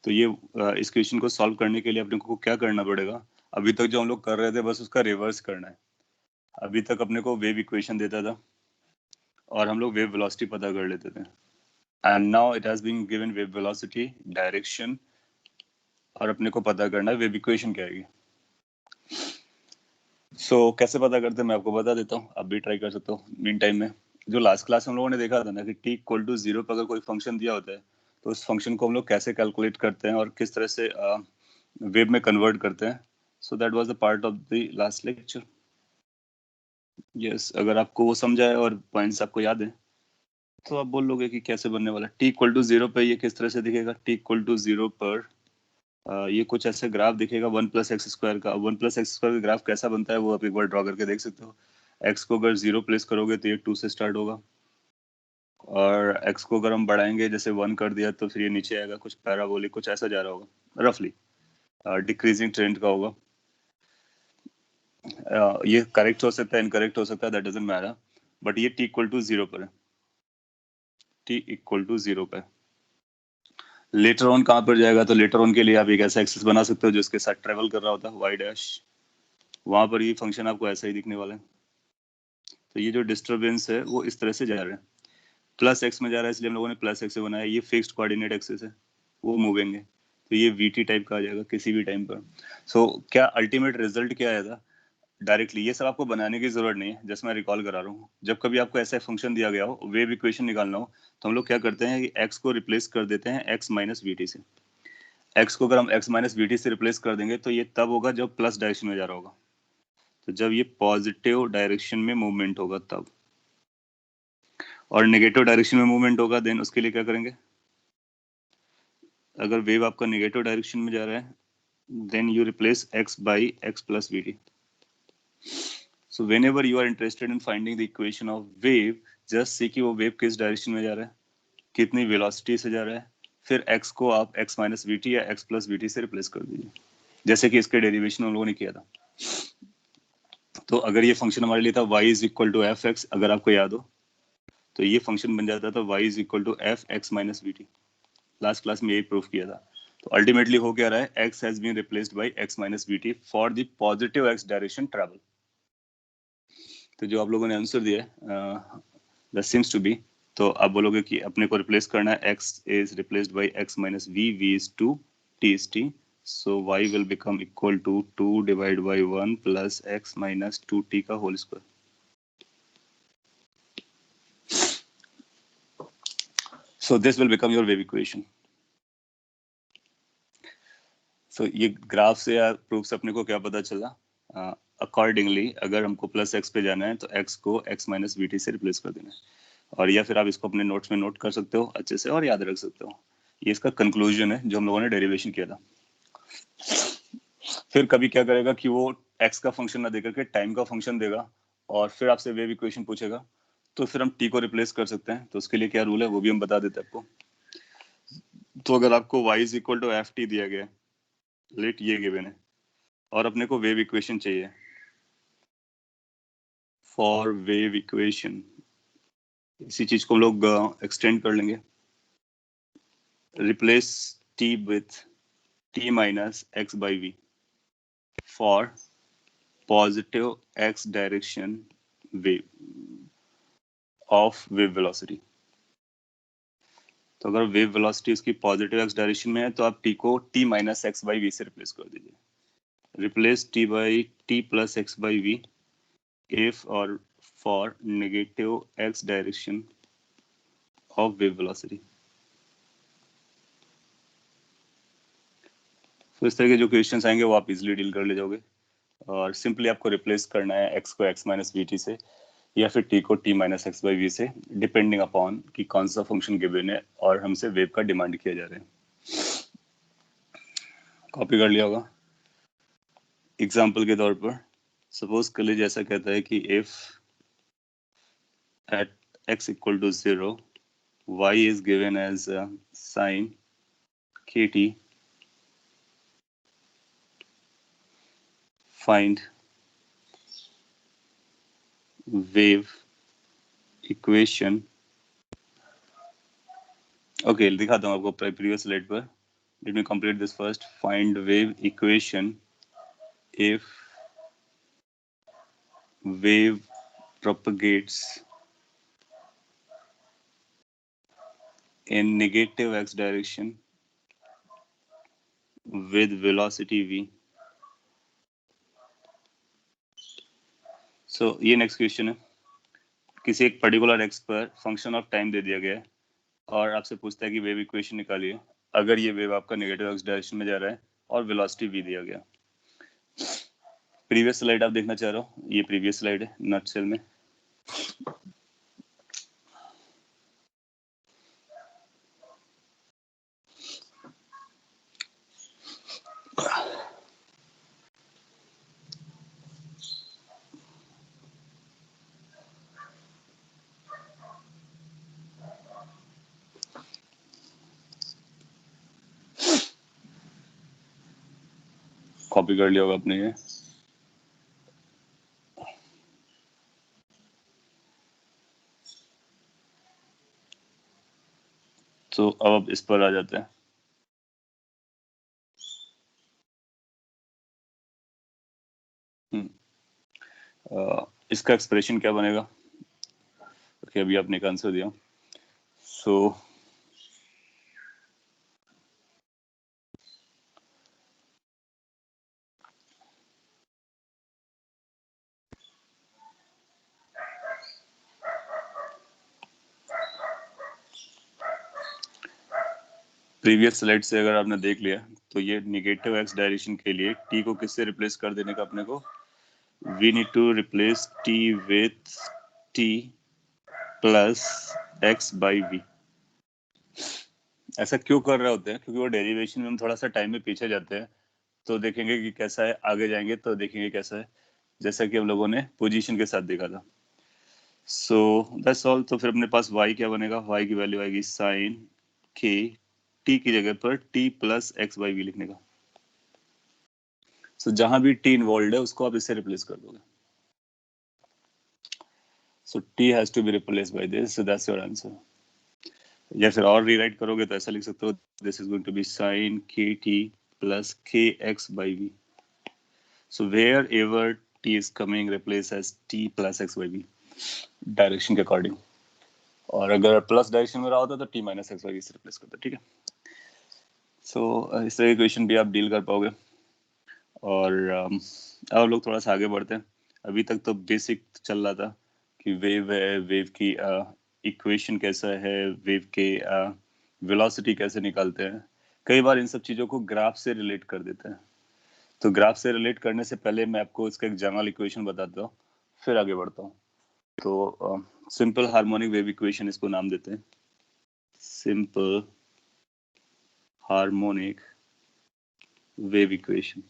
तो ये इस क्वेश्चन को सॉल्व करने के लिए अपने को क्या करना पड़ेगा, अभी तक जो हम लोग कर रहे थे बस उसका रिवर्स करना है. अभी तक अपने को वेव इक्वेशन देता था और हम लोग वेव वेलोसिटी पता कर लेते थे. And now it has been given wave velocity, direction, और अपने को पता करना है वेव इक्वेशन क्या आएगी. सो कैसे पता करते हैं मैं आपको बता देता हूँ, आप भी ट्राई कर सकते हो. मीन टाइम में जो लास्ट क्लास हम लोगों ने देखा था ना कि t इक्वल टू 0 पर अगर कोई फंक्शन दिया होता है तो उस फंक्शन को हम लोग कैसे कैलकुलेट करते हैं और किस तरह से वेव में कन्वर्ट करते हैं. So that was the part of the last lecture. Yes, अगर आपको वो समझा है और पॉइंट्स आपको याद है तो आप बोल लोगे कि कैसे बनने वाला. t इक्वल टू 0 पे ये किस तरह से दिखेगा. t इक्वल टू 0 पर ये कुछ ऐसे ग्राफ दिखेगा 1 प्लस एक्स स्क्वायर का. 1 प्लस एक्स स्क्वायर का ग्राफ कैसा बनता है वो आप एक बार ड्रॉ करके देख सकते हो. x को अगर 0 प्लेस करोगे तो ये 2 से स्टार्ट होगा और x को अगर हम बढ़ाएंगे जैसे 1 कर दिया तो फिर ये नीचे आएगा, कुछ पैराबोलिक कुछ ऐसा जा रहा होगा रफली, डिक्रीजिंग ट्रेंड का होगा. ये करेक्ट हो सकता है, इनकरेक्ट हो सकता है, दैट डजंट मैटर, बट ये t इक्वल टू 0 पर है. t इक्वल टू 0 पर लेटर ऑन कहाँ पर जाएगा, तो लेटर ऑन के लिए आप एक ऐसा एक्सिस बना सकते हो जो इसके साथ ट्रेवल कर रहा होता है y डैश. वहां पर ये फंक्शन आपको ऐसा ही दिखने वाला है. तो ये जो डिस्टर्बेंस है वो इस तरह से जा रहा है, प्लस एक्स में जा रहा है इसलिए हम लोगों ने प्लस एक्स से बनाया. ये फिक्स्ड कोऑर्डिनेट एक्सिस है, वो मूविंग है, तो ये वीटी टाइप का आ जाएगा किसी भी टाइम पर. सो क्या अल्टीमेट रिजल्ट क्या आया था डायरेक्टली, ये सब आपको बनाने की जरूरत नहीं है, जस्ट मैं रिकॉल करा रहा हूँ. जब कभी आपको ऐसा फंक्शन दिया गया हो, वेव इक्वेशन निकालना हो, तो हम लोग क्या करते हैं कि एक्स को रिप्लेस कर देते हैं एक्स माइनस वीटी से. एक्स को अगर हम एक्स माइनस वीटी से रिप्लेस कर देंगे तो ये तब होगा जब प्लस डायरेक्शन में जा रहा होगा. तो जब ये पॉजिटिव डायरेक्शन में मूवमेंट होगा तब, और नेगेटिव डायरेक्शन में मूवमेंट होगा देन उसके लिए क्या करेंगे. अगर वेव आपका नेगेटिव डायरेक्शन में जा रहा है then you replace x by x plus vt. So whenever you are interested in finding the equation of wave, just see कि वो wave किस डायरेक्शन में जा रहा है, कितनी वेलोसिटी से जा रहा है, फिर x को आप x माइनस वी टी या x प्लस वी टी से रिप्लेस कर दीजिए, जैसे कि इसके डेरिवेशन हम लोगों ने किया था. तो अगर ये फंक्शन हमारे लिए था y is equal to f x, अगर आपको याद हो तो ये फंक्शन बन जाता था y is equal to f x minus v t. Last class में यही प्रूफ किया था. तो अल्टीमेटली हो क्या रहा है, x has been replaced by x minus vt for the positive x direction travel. तो जो आप लोगों ने आंसर दिया है दैट सीम्स टू बी, तो आप बोलोगे कि अपने को रिप्लेस करना है, x is replaced by x minus v, v is 2, t is t, so y will become equal to 2 divided by 1 plus x minus 2t का whole square. So this will become your wave equation. So ये ग्राफ से या प्रूफ से अपने को क्या पता चला, अकॉर्डिंगली अगर हमको प्लस एक्स पे जाना है तो एक्स को एक्स माइनस वी टी से रिप्लेस कर देना है, और या फिर आप इसको अपने नोट्स में नोट कर सकते हो अच्छे से और याद रख सकते हो। ये इसका कंक्लूजन है जो हम लोगों ने डेरिवेशन किया था। फिर कभी क्या करेगा कि वो एक्स का फंक्शन ना देकर के टाइम का फंक्शन देगा और फिर आपसे वेव इक्वेशन पूछेगा, तो फिर हम टी को रिप्लेस कर सकते हैं। तो उसके लिए क्या रूल है वो भी हम बता देते हैं आपको। तो अगर आपको y is equal to f t दिया गया, लेट ये गिवन है, और अपने को वेव इक्वेशन चाहिए, फॉर वेव इक्वेशन इसी चीज को हम लोग एक्सटेंड कर लेंगे, replace t with t minus x by v for positive x direction wave of wave velocity. तो अगर वेव वेलोसिटी उसकी पॉजिटिव x डायरेक्शन में है तो आप t को t minus x by v से रिप्लेस कर दीजिए। Replace t by t plus x by v if or for negative x direction of wave velocity। तो इस तरह के जो क्वेश्चंस आएंगे वो आप इजीली डील कर ले जाओगे, और सिंपली आपको रिप्लेस करना है x को x माइनस वी टी से या फिर t को t minus x by v से, डिपेंडिंग अपॉन कि कौन सा फंक्शन गिवन है और हमसे वेव का डिमांड किया जा रहा है। कॉपी कर लिया होगा। एग्जाम्पल के तौर पर सपोज कॉलेज ऐसा कहता है कि if at x equal to 0 y is given as sin kt, find wave equation। Okay दिखाता हूँ आपको प्रीवियस स्लाइड पर। Let me complete this first. Find wave equation if wave propagates in negative x direction with velocity v। सो ये नेक्स्ट क्वेश्चन है। किसी एक पर्टिकुलर x पर फंक्शन ऑफ टाइम दे दिया गया है और आपसे पूछता है कि वेव इक्वेशन निकालिए अगर ये वेव आपका नेगेटिव एक्स डायरेक्शन में जा रहा है और वेलोसिटी v दिया गया। प्रीवियस स्लाइड आप देखना चाह रहे हो, ये प्रीवियस स्लाइड है नटसेल में। कॉपी कर लिया होगा आपने ये। तो अब इस पर आ जाते हैं। इसका एक्सप्रेशन क्या बनेगा? ओके अभी आपने एक आंसर दिया। सो प्रीवियस स्लाइड से अगर आपने देख लिया तो ये निगेटिव एक्स डायरेक्शन के लिए टी को किससे रिप्लेस कर देने का अपने को, we need to replace t with t plus x by v. ऐसा क्यों कर रहे होते हैं? क्योंकि वो डेरिवेशन में हम थोड़ा सा टाइम में पीछे जाते हैं तो देखेंगे कि कैसा है, आगे जाएंगे तो देखेंगे कैसा है, जैसा कि हम लोगों ने पोजीशन के साथ देखा था। So that's all. तो फिर अपने पास y क्या बनेगा, y की वैल्यू आएगी साइन के, t की जगह पर t plus x by v लिखने का। सो जहां भी t इन्वॉल्व है उसको आप इससे रिप्लेस कर दोगे। So t has to be replace by this, so that's your answer. या फिर और रीराइट करोगे तो ऐसा लिख सकते हो, this is going to be sine kt plus kx by v. So wherever t is coming, replace as t plus x by v direction के अकॉर्डिंग. और अगर प्लस डायरेक्शन में रहा होता तो t माइनस एक्स वाई से रिप्लेस करते. ठीक है. सो इस तरह की क्वेश्चन भी आप डील कर पाओगे. और अब लोग थोड़ा सा आगे बढ़ते हैं. अभी तक तो बेसिक चल रहा था कि वेव है, वेव की इक्वेशन कैसा है, वेव के वेलोसिटी कैसे निकालते हैं. कई बार इन सब चीज़ों को ग्राफ से रिलेट कर देते हैं. तो ग्राफ से रिलेट करने से पहले मैं आपको इसका एक जनरल इक्वेशन बताता हूँ, फिर आगे बढ़ता हूँ. तो सिंपल हार्मोनिक वेव इक्वेशन इसको नाम देते हैं. Simple harmonic wave equation.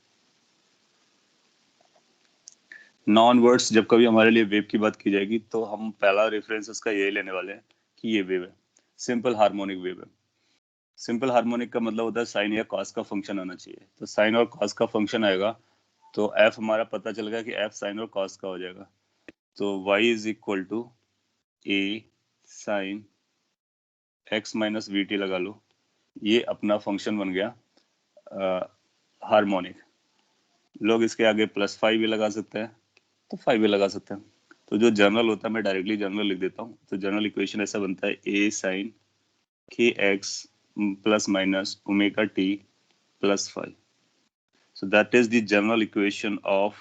Non words जब कभी हमारे लिए वेव की बात की जाएगी तो हम पहला रेफरेंस उसका यही लेने वाले हैं कि ये वेव है, सिंपल हार्मोनिक वेव है. सिंपल हार्मोनिक का मतलब होता है साइन या कॉस का फंक्शन आना चाहिए. तो साइन और कॉस का फंक्शन आएगा तो एफ हमारा पता चल गया कि एफ साइन और कॉस का हो जाएगा. तो y is equal to a sine x minus v t लगा लो. ये अपना फंक्शन बन गया हार्मोनिक. लोग इसके आगे प्लस 5 भी लगा सकते हैं तो 5 भी लगा सकते हैं. तो जो जनरल होता है मैं डायरेक्टली जनरल लिख देता हूँ. तो जनरल इक्वेशन ऐसा बनता है ए sign k x plus minus omega t plus 5. So that is the general equation of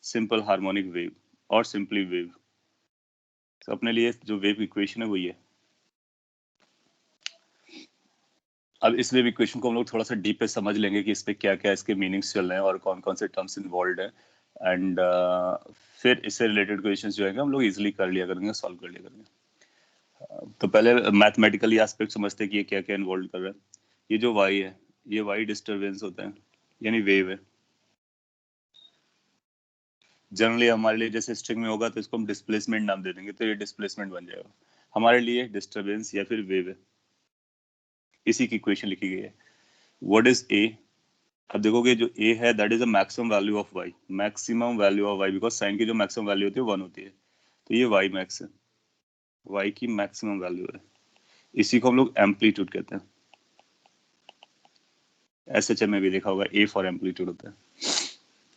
simple harmonic wave or simply wave. तो अपने लिए जो वेव इक्वेशन है वो ये. अब इस वेव इक्वेशन को हम लोग थोड़ा सा डीप पे समझ लेंगे कि इस पे क्या क्या इसके मीनिंग्स चल रहे हैं और कौन कौन से टर्म्स इन्वॉल्व है. एंड फिर इससे रिलेटेड क्वेश्चंस जो है हम लोग इजीली कर लिया करेंगे, सॉल्व कर लिया करेंगे. तो पहले मैथमेटिकली एस्पेक्ट समझते हैं कि ये क्या क्या इन्वॉल्व कर रहा है. ये जो वाई है, ये वाई डिस्टरबेंस होता है, यानी वेव है. जनरली हमारे लिए जैसे स्ट्रिंग में होगा तो इसको हम डिस्प्लेसमेंट नाम दे देंगे, तो ये डिस्प्लेसमेंट बन जाएगा. हमारे लिए डिस्टरबेंस या फिर वेव है. इसी की इक्वेशन लिखी गई है. What is a? अब देखोगे जो ए है that is a maximum value of y. Maximum value of y, because sine की जो मैक्सिमम वैल्यू होती है 1 होती है. तो ये वाई मैक्स है, वाई की मैक्सिमम वैल्यू है. इसी को हम लोग एम्पलीट्यूड कहते हैं. एसएचएम में भी देखा होगा ए फॉर एम्पलीट्यूड होता है.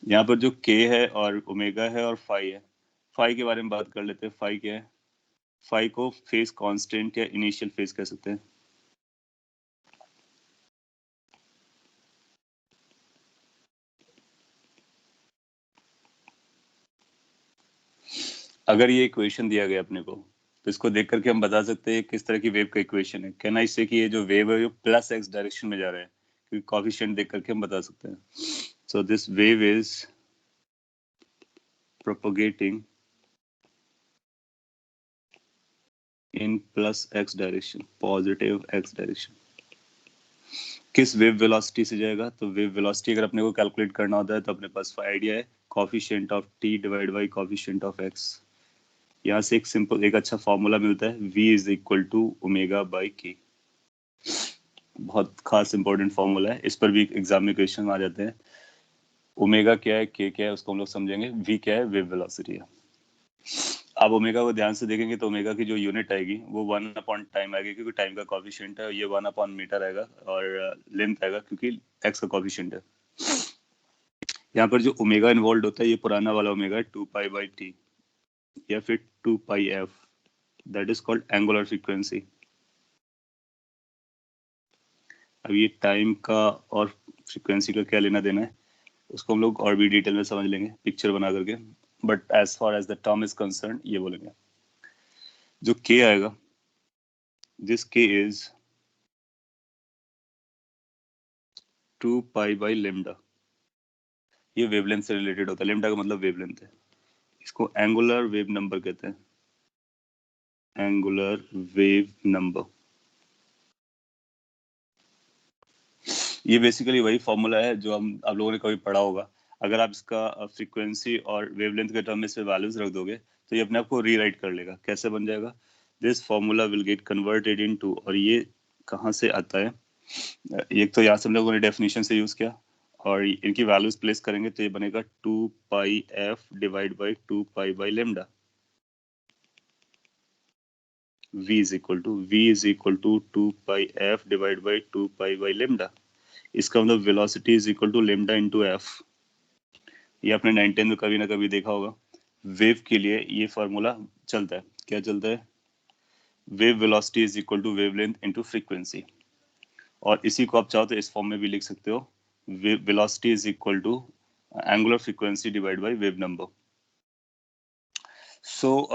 यहाँ पर जो के है और ओमेगा है और फाई है. फाई के बारे में बात कर लेते हैं. फाई क्या है? फाई को फेज कांस्टेंट या इनिशियल फेज कह सकते हैं. अगर ये इक्वेशन दिया गया अपने को तो इसको देख करके हम बता सकते हैं किस तरह की वेव का इक्वेशन है. कहना इससे कि ये जो वेव है वो प्लस एक्स डायरेक्शन में जा रहा है, क्योंकि कोफिशिएंट देख करके हम बता सकते हैं. So this wave is propagating in plus x direction, positive x direction. किस वेव वेलोसिटी से जाएगा? तो वेव वेलोसिटी अगर अपने को कैलकुलेट करना होता है तो अपने पास आइडिया है, coefficient of T divide by coefficient of x. यहाँ से एक सिंपल एक अच्छा फॉर्मूला मिलता है, v is equal to omega by k. बहुत खास इंपॉर्टेंट फॉर्मूला है, इस पर भी एग्जाम में क्वेश्चन आ जाते हैं. ओमेगा क्या है, के क्या है, उसको हम लोग समझेंगे. v क्या है? वेव वेलोसिटी है. आप ओमेगा को ध्यान से देखेंगे तो ओमेगा की जो यूनिट आएगी वो 1 अपॉन टाइम आएगी, क्योंकि टाइम का कोफिशिएंट है. ये 1 अपॉन मीटर आएगा और लेंथ आएगा क्योंकि एक्स का कोफिशिएंट है. यहाँ पर जो ओमेगा इन्वॉल्व होता है ये पुराना वाला ओमेगा 2 पाई बाई टी या फिर 2 pi f. That is called angular frequency. अब ये टाइम का और फ्रीक्वेंसी का क्या लेना देना है उसको हम लोग और भी डिटेल में समझ लेंगे पिक्चर बना करके. But as far as the term is concern ये बोलेंगे. जो के आएगा, this k is 2 pi by lambda. ये वेवलेंथ से रिलेटेड होता है. लेमडा का मतलब वेवलेंथ है. इसको एंगुलर वेव नंबर कहते हैं. Angular wave number. ये बेसिकली वही फॉर्मूला है जो हम आप लोगों ने कभी पढ़ा होगा. अगर आप इसका फ्रीक्वेंसी और वेवलेंथ के टर्म में से वैल्यूज रख दोगे तो ये अपने आप को रीराइट कर लेगा. कैसे बन जाएगा? This formula will get converted into, और ये कहाँ से आता है? एक तो यहाँ से हम लोगों ने डेफिनेशन से यूज किया और इनकी वैल्यूज प्लेस करेंगे तो ये बनेगा 2 pi f divide by 2 pi by lambda. v is equal to 2 pi f divided by 2 pi by lambda। इसका मतलब velocity is equal to lambda into f. ये आपने 9th में कभी ना कभी देखा होगा। वेव के लिए ये फॉर्मूला चलता है, क्या चलता है? Wave velocity is equal to wavelength into frequency. और इसी को आप चाहो तो इस फॉर्म में भी लिख सकते हो, velocity is equal to angular frequency divide by wave number. So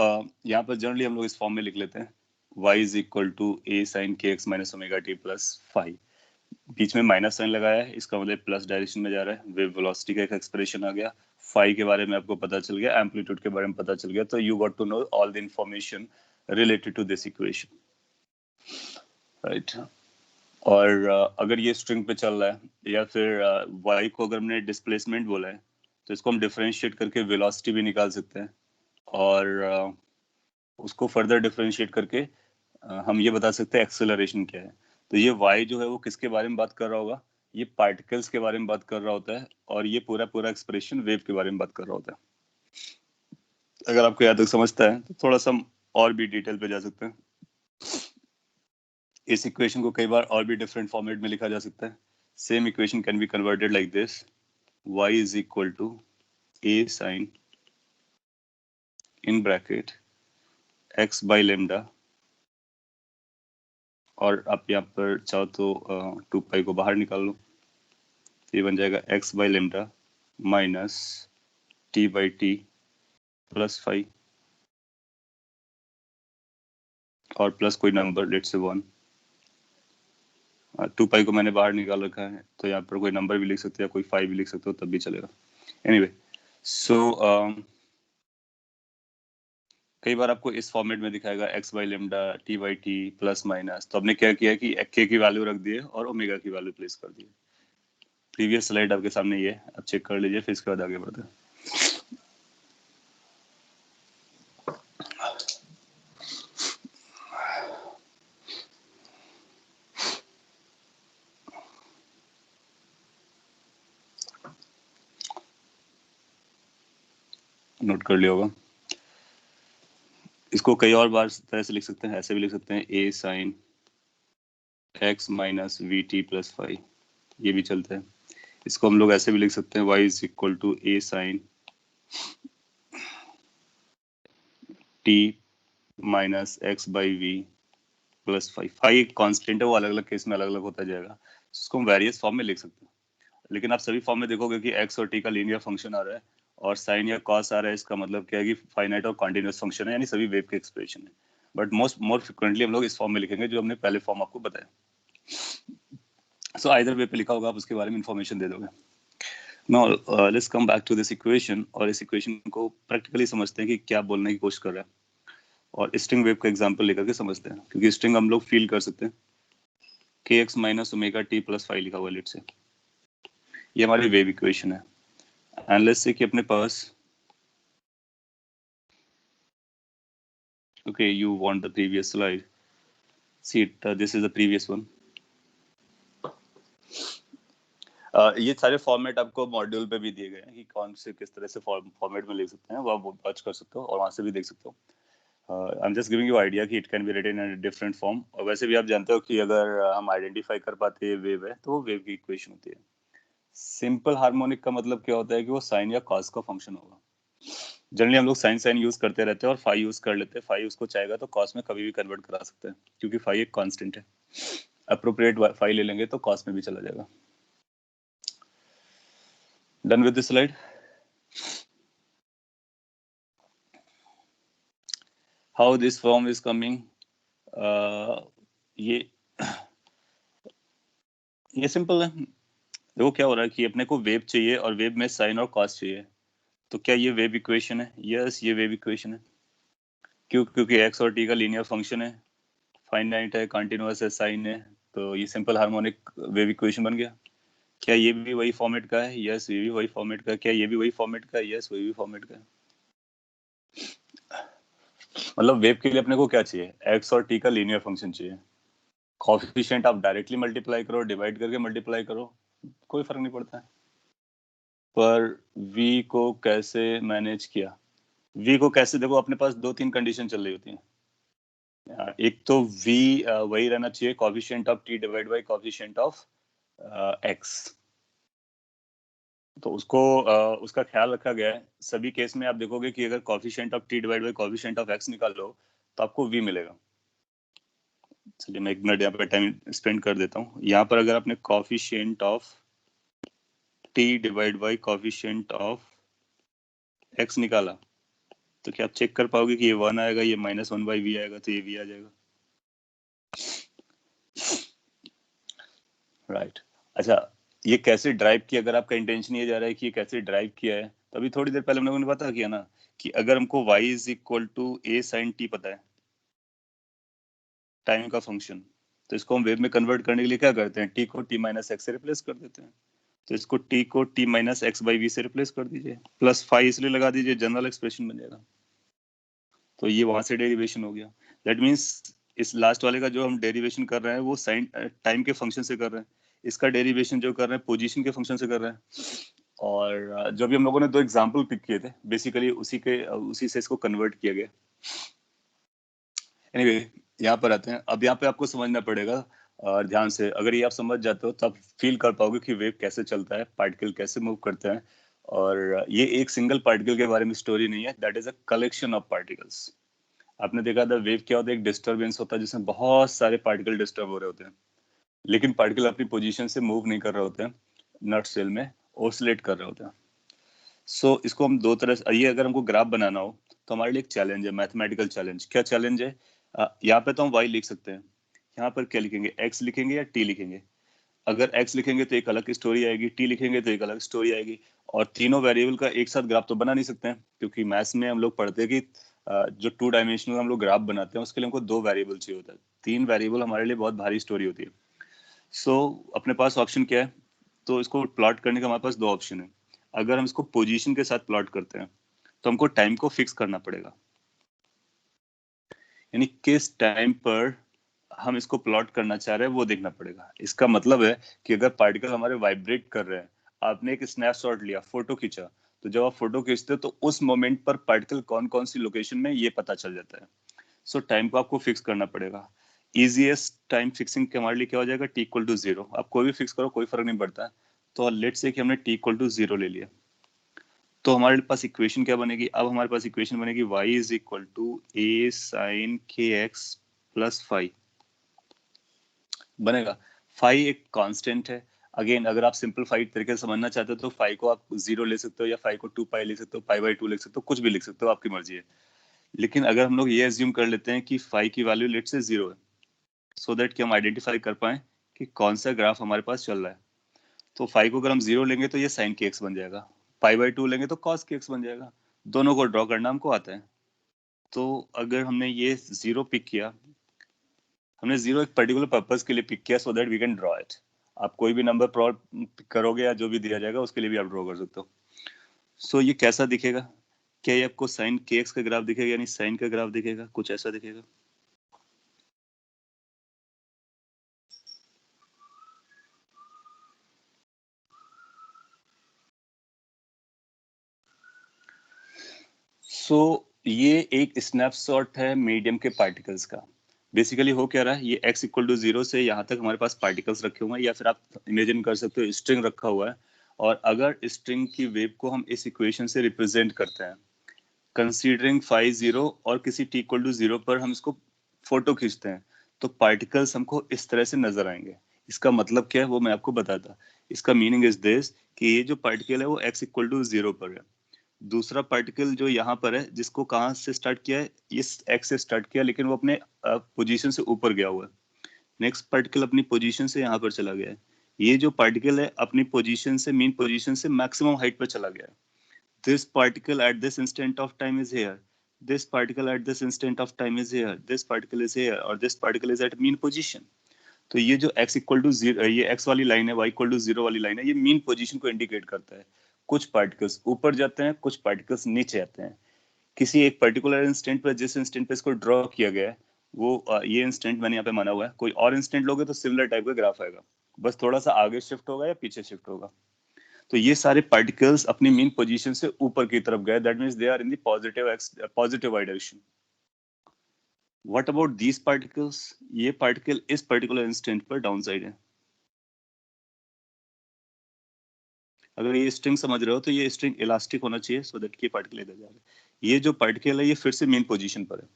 यहाँ पर जनरली हम लोग इस फॉर्म में लिख लेते हैं, y is equal to a sin kx minus omega t plus five. बीच में माइनस साइन लगाया है, इसका मतलब प्लस डायरेक्शन में जा रहा है। वेव वेलोसिटी का एक एक्सप्रेशन आ गया, फाई के बारे में आपको पता चल गया, एम्पलीट्यूड के बारे में पता चल गया। तो you got to know all the information related to this equation, right. और अगर ये स्ट्रिंग पे चल रहा है या फिर y को अगर हमने डिस्प्लेसमेंट बोला है तो इसको हम डिफरेंशिएट करके वेलोसिटी भी निकाल सकते हैं। और उसको फर्दर डिफरेंशिएट करके हम ये बता सकते हैं एक्सेलरेशन क्या है। तो ये y जो है वो किसके बारे में बात कर रहा होगा? ये पार्टिकल्स के बारे में बात कर रहा होता है, और ये पूरा पूरा एक्सप्रेशन वेव के बारे में बात कर रहा होता है। अगर आपको यहाँ तक समझता है तो थोड़ा सा हम और भी डिटेल पे जा सकते हैं। इस इक्वेशन को कई बार और भी डिफरेंट फॉर्मेट में लिखा जा सकता है। Same equation can be converted like this, y is equal to a sin in bracket x by lambda, और आप यहाँ पर चाहो तो 2 पाई को बाहर निकाल लो, ये बन जाएगा x by lambda minus t by T plus 5, और प्लस कोई नंबर, लेट्स से 1। 2 पाई को मैंने बाहर निकाल रखा है, तो यहाँ पर कोई नंबर भी लिख सकते हो या कोई 5 भी लिख सकते हो, तब भी चलेगा। एनीवे, सो कई बार आपको इस फॉर्मेट में दिखाएगा x by lambda T by T plus minus. तो हमने क्या किया कि k की वैल्यू रख दी है और ओमेगा की वैल्यू प्लेस कर दी है। प्रीवियस स्लाइड आपके सामने ये आप चेक कर लीजिए, फिर इसके बाद आगे बढ़ते हैं। नोट कर लिया होगा। इसको कई और बार तरह से लिख सकते हैं, ऐसे भी लिख सकते हैं a sine x minus v t plus 5, ये भी चलता है। इसको हम लोग ऐसे भी लिख सकते हैं, y is equal to a sine t minus x by v plus 5। Five एक कांस्टेंट है, वो अलग अलग केस में अलग अलग होता जाएगा, इसको हम वेरियस फॉर्म में लिख सकते हैं। लेकिन आप सभी फॉर्म में देखोगे कि x और t का लीनियर फंक्शन आ रहा है, और साइन या कॉस आ रहा है। इसका मतलब क्या है कि फाइनाइट और कॉन्टिन्यूअस फंक्शन है, यानी सभी वेव के एक्सप्रेशन है। बट मोर फ्रिक्वेंटली हम लोग इस फॉर्म में लिखेंगे जो हमने पहले फॉर्म आपको बताया। सो आइदर वे पे लिखा होगा, आप उसके बारे में इंफॉर्मेशन दे दोगे। Now let's come back to this equation, और इस इक्वेशन को प्रैक्टिकली समझते हैं कि क्या बोलने की कोशिश कर रहा है, और स्ट्रिंग वेव का एग्जांपल लेकर के समझते हैं, क्योंकि स्ट्रिंग हम लोग फील कर सकते हैं। kx minus omega t plus 5 लिखा हुआ है, लेट से ये हमारी वेव इक्वेशन है। एंड लेट्स से कि अपने पास, okay, you want the previous slide, see it, this is the previous one। ये सारे फॉर्मेट आपको मॉड्यूल पे भी दिए गए हैं कि कौन से किस तरह से फॉर्मेट में लिख सकते हैं, वो आप वॉच कर सकते हो और वहां से भी देख सकते हो। I am just giving you idea कि it can be written in different form. और वैसे भी आप जानते हो कि अगर हम आइडेंटिफाई कर पाते हैं वेव है, तो वो वेव की इक्वेशन होती है। सिंपल हार्मोनिक का मतलब क्या होता है कि वो साइन या कॉस का फंक्शन होगा। जनरली हम लोग साइन साइन यूज करते रहते हैं और फाई यूज कर लेते हैं। फाई उसको चाहेगा तो कॉस में कभी भी कन्वर्ट करा सकते हैं, क्योंकि फाई एक कांस्टेंट है। अप्रोप्रिएट फाई ले लेंगे तो कॉस में भी चला जाएगा। Done with this slide. How this form is coming, ये सिंपल है। देखो क्या हो रहा है कि अपने को वेव चाहिए और वेव में साइन और कॉस चाहिए। तो क्या ये वेव इक्वेशन है? यस, ये वेव इक्वेशन है। क्यों? क्योंकि एक्स और टी का लीनियर फंक्शन है, फाइनाइट है, कंटीन्यूअस है, साइन है, तो ये सिंपल हार्मोनिक वेव इक्वेशन बन गया। क्या ये भी वही फॉर्मेट का है? यस, ये भी वही फॉर्मेट का है। क्या ये भी वही फॉर्मेट का है? यस, वही भी फॉर्मेट का है। मतलब वेव के लिए अपने को क्या चाहिए? एक्स और टी का लीनियर फंक्शन चाहिए। कॉफिशिएंट आप डायरेक्टली मल्टीप्लाई करो, डिवाइड करके मल्टीप्लाई करो, कोई फर्क नहीं पड़ता है। पर v को कैसे मैनेज किया? v को कैसे, देखो अपने पास 2-3 कंडीशन चल रही होती हैं। एक तो v वही रहना चाहिए, coefficient of t divide by coefficient of x। तो उसको उसका ख्याल रखा गया है। सभी केस में आप देखोगे कि अगर coefficient of t divide by coefficient of x निकाल लो तो आपको v मिलेगा। चलिए मैं 1 मिनट यहाँ पे टाइम स्पेंड कर देता हूँ। यहाँ पर अगर आपने coefficient of t divide by coefficient of x निकाला तो क्या आप चेक कर पाओगे कि ये 1 आएगा, ये -1/v आएगा, तो ये v आ जाएगा। राइट अच्छा, ये कैसे ड्राइव किया? अगर आपका इंटेंशन ये जा रहा है कि ये कैसे ड्राइव किया है, तो अभी थोड़ी देर पहले हम लोगों ने पता किया ना कि अगर हमको y is equal to a sin t पता है, टाइम का फंक्शन, तो इसको हम वेव में कन्वर्ट करने के लिए क्या करते हैं, t को t माइनस एक्स से रिप्लेस कर देते हैं। तो इसको t को t minus x by v से रिप्लेस कर दीजिए, प्लस फाइव इसलिए लगा दीजिए, जनरल एक्सप्रेशन बन जाएगा। तो ये वहां से डेरिवेशन हो गया। दैट मीन्स इस लास्ट वाले का जो हम डेरिवेशन कर रहे हैं वो साइन टाइम के फंक्शन से कर रहे हैं, इसका डेरिवेशन जो कर रहे हैं पोजीशन के फंक्शन से कर रहे हैं। और जो भी हम लोगों ने दो एग्जांपल पिक किए थे, बेसिकली उसी से इसको कन्वर्ट किया गया। एनीवे यहाँ पर आते हैं। अब यहाँ पे आपको समझना पड़ेगा और ध्यान से, अगर ये आप समझ जाते हो तब फील कर पाओगे कि वेव कैसे चलता है, पार्टिकल कैसे मूव करते हैं। और ये एक सिंगल पार्टिकल के बारे में स्टोरी नहीं है, that is a collection of particles. आपने देखा था वेव क्या होता है, एक डिस्टर्बेंस होता है जिसमें बहुत सारे पार्टिकल डिस्टर्ब हो रहे होते हैं, लेकिन पार्टिकल अपनी पोजीशन से मूव नहीं कर रहे होते हैं, नट सेल में ओसिलेट कर रहे होते हैं। सो इसको हम दो तरह से, ये अगर हमको ग्राफ बनाना हो तो हमारे लिए एक चैलेंज है, मैथमेटिकल चैलेंज। क्या चैलेंज है? यहाँ पे तो हम y लिख सकते हैं, यहाँ पर क्या लिखेंगे, x लिखेंगे या t लिखेंगे। अगर x लिखेंगे तो एक अलग स्टोरी आएगी, t लिखेंगे तो एक अलग स्टोरी आएगी। और तीनों वेरिएबल का एक साथ ग्राफ तो बना नहीं सकते हैं, क्योंकि मैथ्स में हम लोग पढ़ते हैं कि जो 2 डायमेंशनल हम लोग ग्राफ बनाते हैं उसके लिए हमको 2 वेरिएबल चाहिए होता है। 3 वेरिएबल हमारे लिए बहुत भारी स्टोरी होती है। सो अपने पास ऑप्शन क्या है, तो इसको प्लॉट करने का हमारे पास 2 ऑप्शन है। अगर हम इसको पोजीशन के साथ प्लॉट करते हैं तो हमको टाइम को फिक्स करना पड़ेगा, यानी किस टाइम पर हम इसको प्लॉट करना चाह रहे हैं वो देखना पड़ेगा। इसका मतलब है कि अगर पार्टिकल हमारे वाइब्रेट कर रहे हैं, आपने एक स्नैपशॉट लिया, फोटो खींचा, तो जब आप फोटो खींचते हो तो उस मोमेंट पर पार्टिकल कौन कौन सी लोकेशन में ये पता चल जाता है। सो टाइम को आपको फिक्स करना पड़ेगा। इजीएस्ट टाइम फिक्सिंग के हमारे लिए क्या हो जाएगा, टी इक्वल टू 0। आप कोई भी फिक्स करो, कोई फर्क नहीं पड़ता। तो लेट्स से कि हमने टी इक्वल टू 0 ले लिया, तो हमारे पास इक्वेशन क्या बनेगी, अब हमारे पास इक्वेशन बनेगी y is equal to a sin kx plus five बनेगा। फाइव एक कांस्टेंट है। अगेन अगर आप सिंपलीफाइड तरीके से समझना चाहते हो तो फाइव को आप 0 ले सकते हो, या फाइव को 2 पाई लिख सकते हो, पाई बाई 2 लिख सकते हो, कुछ भी लिख सकते हो, आपकी मर्जी है। लेकिन अगर हम लोग ये एज्यूम कर लेते हैं कि फाइव की वैल्यू लेट से 0 है, सो दैट कि हम आइडेंटिफाई कर पाए कि कौन सा ग्राफ हमारे पास चल रहा है। तो फाइव को अगर हम 0 लेंगे तो ये साइन के एक्स बन जाएगा, पाई बाई 2 लेंगे तो कॉस के एक्स बन जाएगा। दोनों को ड्रॉ करना हमको आता है। तो अगर हमने ये 0 पिक किया, हमने 0 एक पर्टिकुलर पर्पस के लिए पिक किया, so that we can draw it. आप कोई भी नंबर पिक करोगे या जो भी दिया जाएगा उसके लिए भी आप ड्रॉ कर सकते हो। सो ये कैसा दिखेगा, क्या ये आपको साइन के एक्स का ग्राफ दिखेगा, यानी साइन का ग्राफ दिखेगा, कुछ ऐसा दिखेगा। सो ये एक स्नैपशॉट है मीडियम के पार्टिकल्स का। बेसिकली हो क्या रहा है, ये x इक्वल टू 0 से यहाँ तक हमारे पास पार्टिकल्स रखे हुए हैं, या फिर आप इमेजिन कर सकते हो स्ट्रिंग रखा हुआ है। और अगर स्ट्रिंग की वेव को हम इस इक्वेशन से रिप्रेजेंट करते हैं, कंसीडरिंग फाइव 0 और किसी t इक्वल टू 0 पर हम इसको फोटो खींचते हैं, तो पार्टिकल्स हमको इस तरह से नजर आएंगे। इसका मतलब क्या है वो मैं आपको बताता। इसका मीनिंग इज दिस कि ये जो पार्टिकल है वो x इक्वल टू 0 पर है। दूसरा पार्टिकल जो यहाँ पर है, जिसको कहाँ से स्टार्ट किया है, इस एक्स से स्टार्ट किया, लेकिन वो अपने पोजीशन से ऊपर गया हुआ है। नेक्स्ट पार्टिकल अपनी पोजीशन से यहाँ पर चला गया है। ये जो पार्टिकल है अपनी पोजीशन से, मीन पोजीशन से मैक्सिमम हाइट पर चला गया है। This particle at this instant of time is here, this particle at this instant of time is here, this particle is here, और this particle is at mean position. तो ये जो x इक्वल टू 0, ये x वाली लाइन है, y इक्वल टू 0 वाली लाइन है, ये मीन पोजीशन को इंडिकेट करता है। कुछ पार्टिकल्स ऊपर जाते हैं, कुछ पार्टिकल्स नीचे आते हैं। किसी एक पर्टिकुलर इंस्टेंट पर, जिस इंस्टेंट पे इसको ड्रॉ किया गया है, वो ये इंस्टेंट मैंने यहाँ पे माना हुआ है। कोई और इंस्टेंट लोगे तो सिमिलर टाइप का ग्राफ आएगा, बस थोड़ा सा आगे शिफ्ट होगा या पीछे शिफ्ट होगा। तो ये सारे पार्टिकल्स अपनी मीन पोजीशन से ऊपर की तरफ गए, that means they are in the positive y direction. What about these particles? ये पार्टिकल इस पर्टिकुलर इंस्टेंट पर डाउन साइड है। अगर ये स्ट्रिंग समझ रहे हो तो ये स्ट्रिंग इलास्टिक होना चाहिए सो दैट ये पार्टिकल इधर जा रहा है। ये जो पार्टिकल है ये फिर से मेन पोजीशन पर है।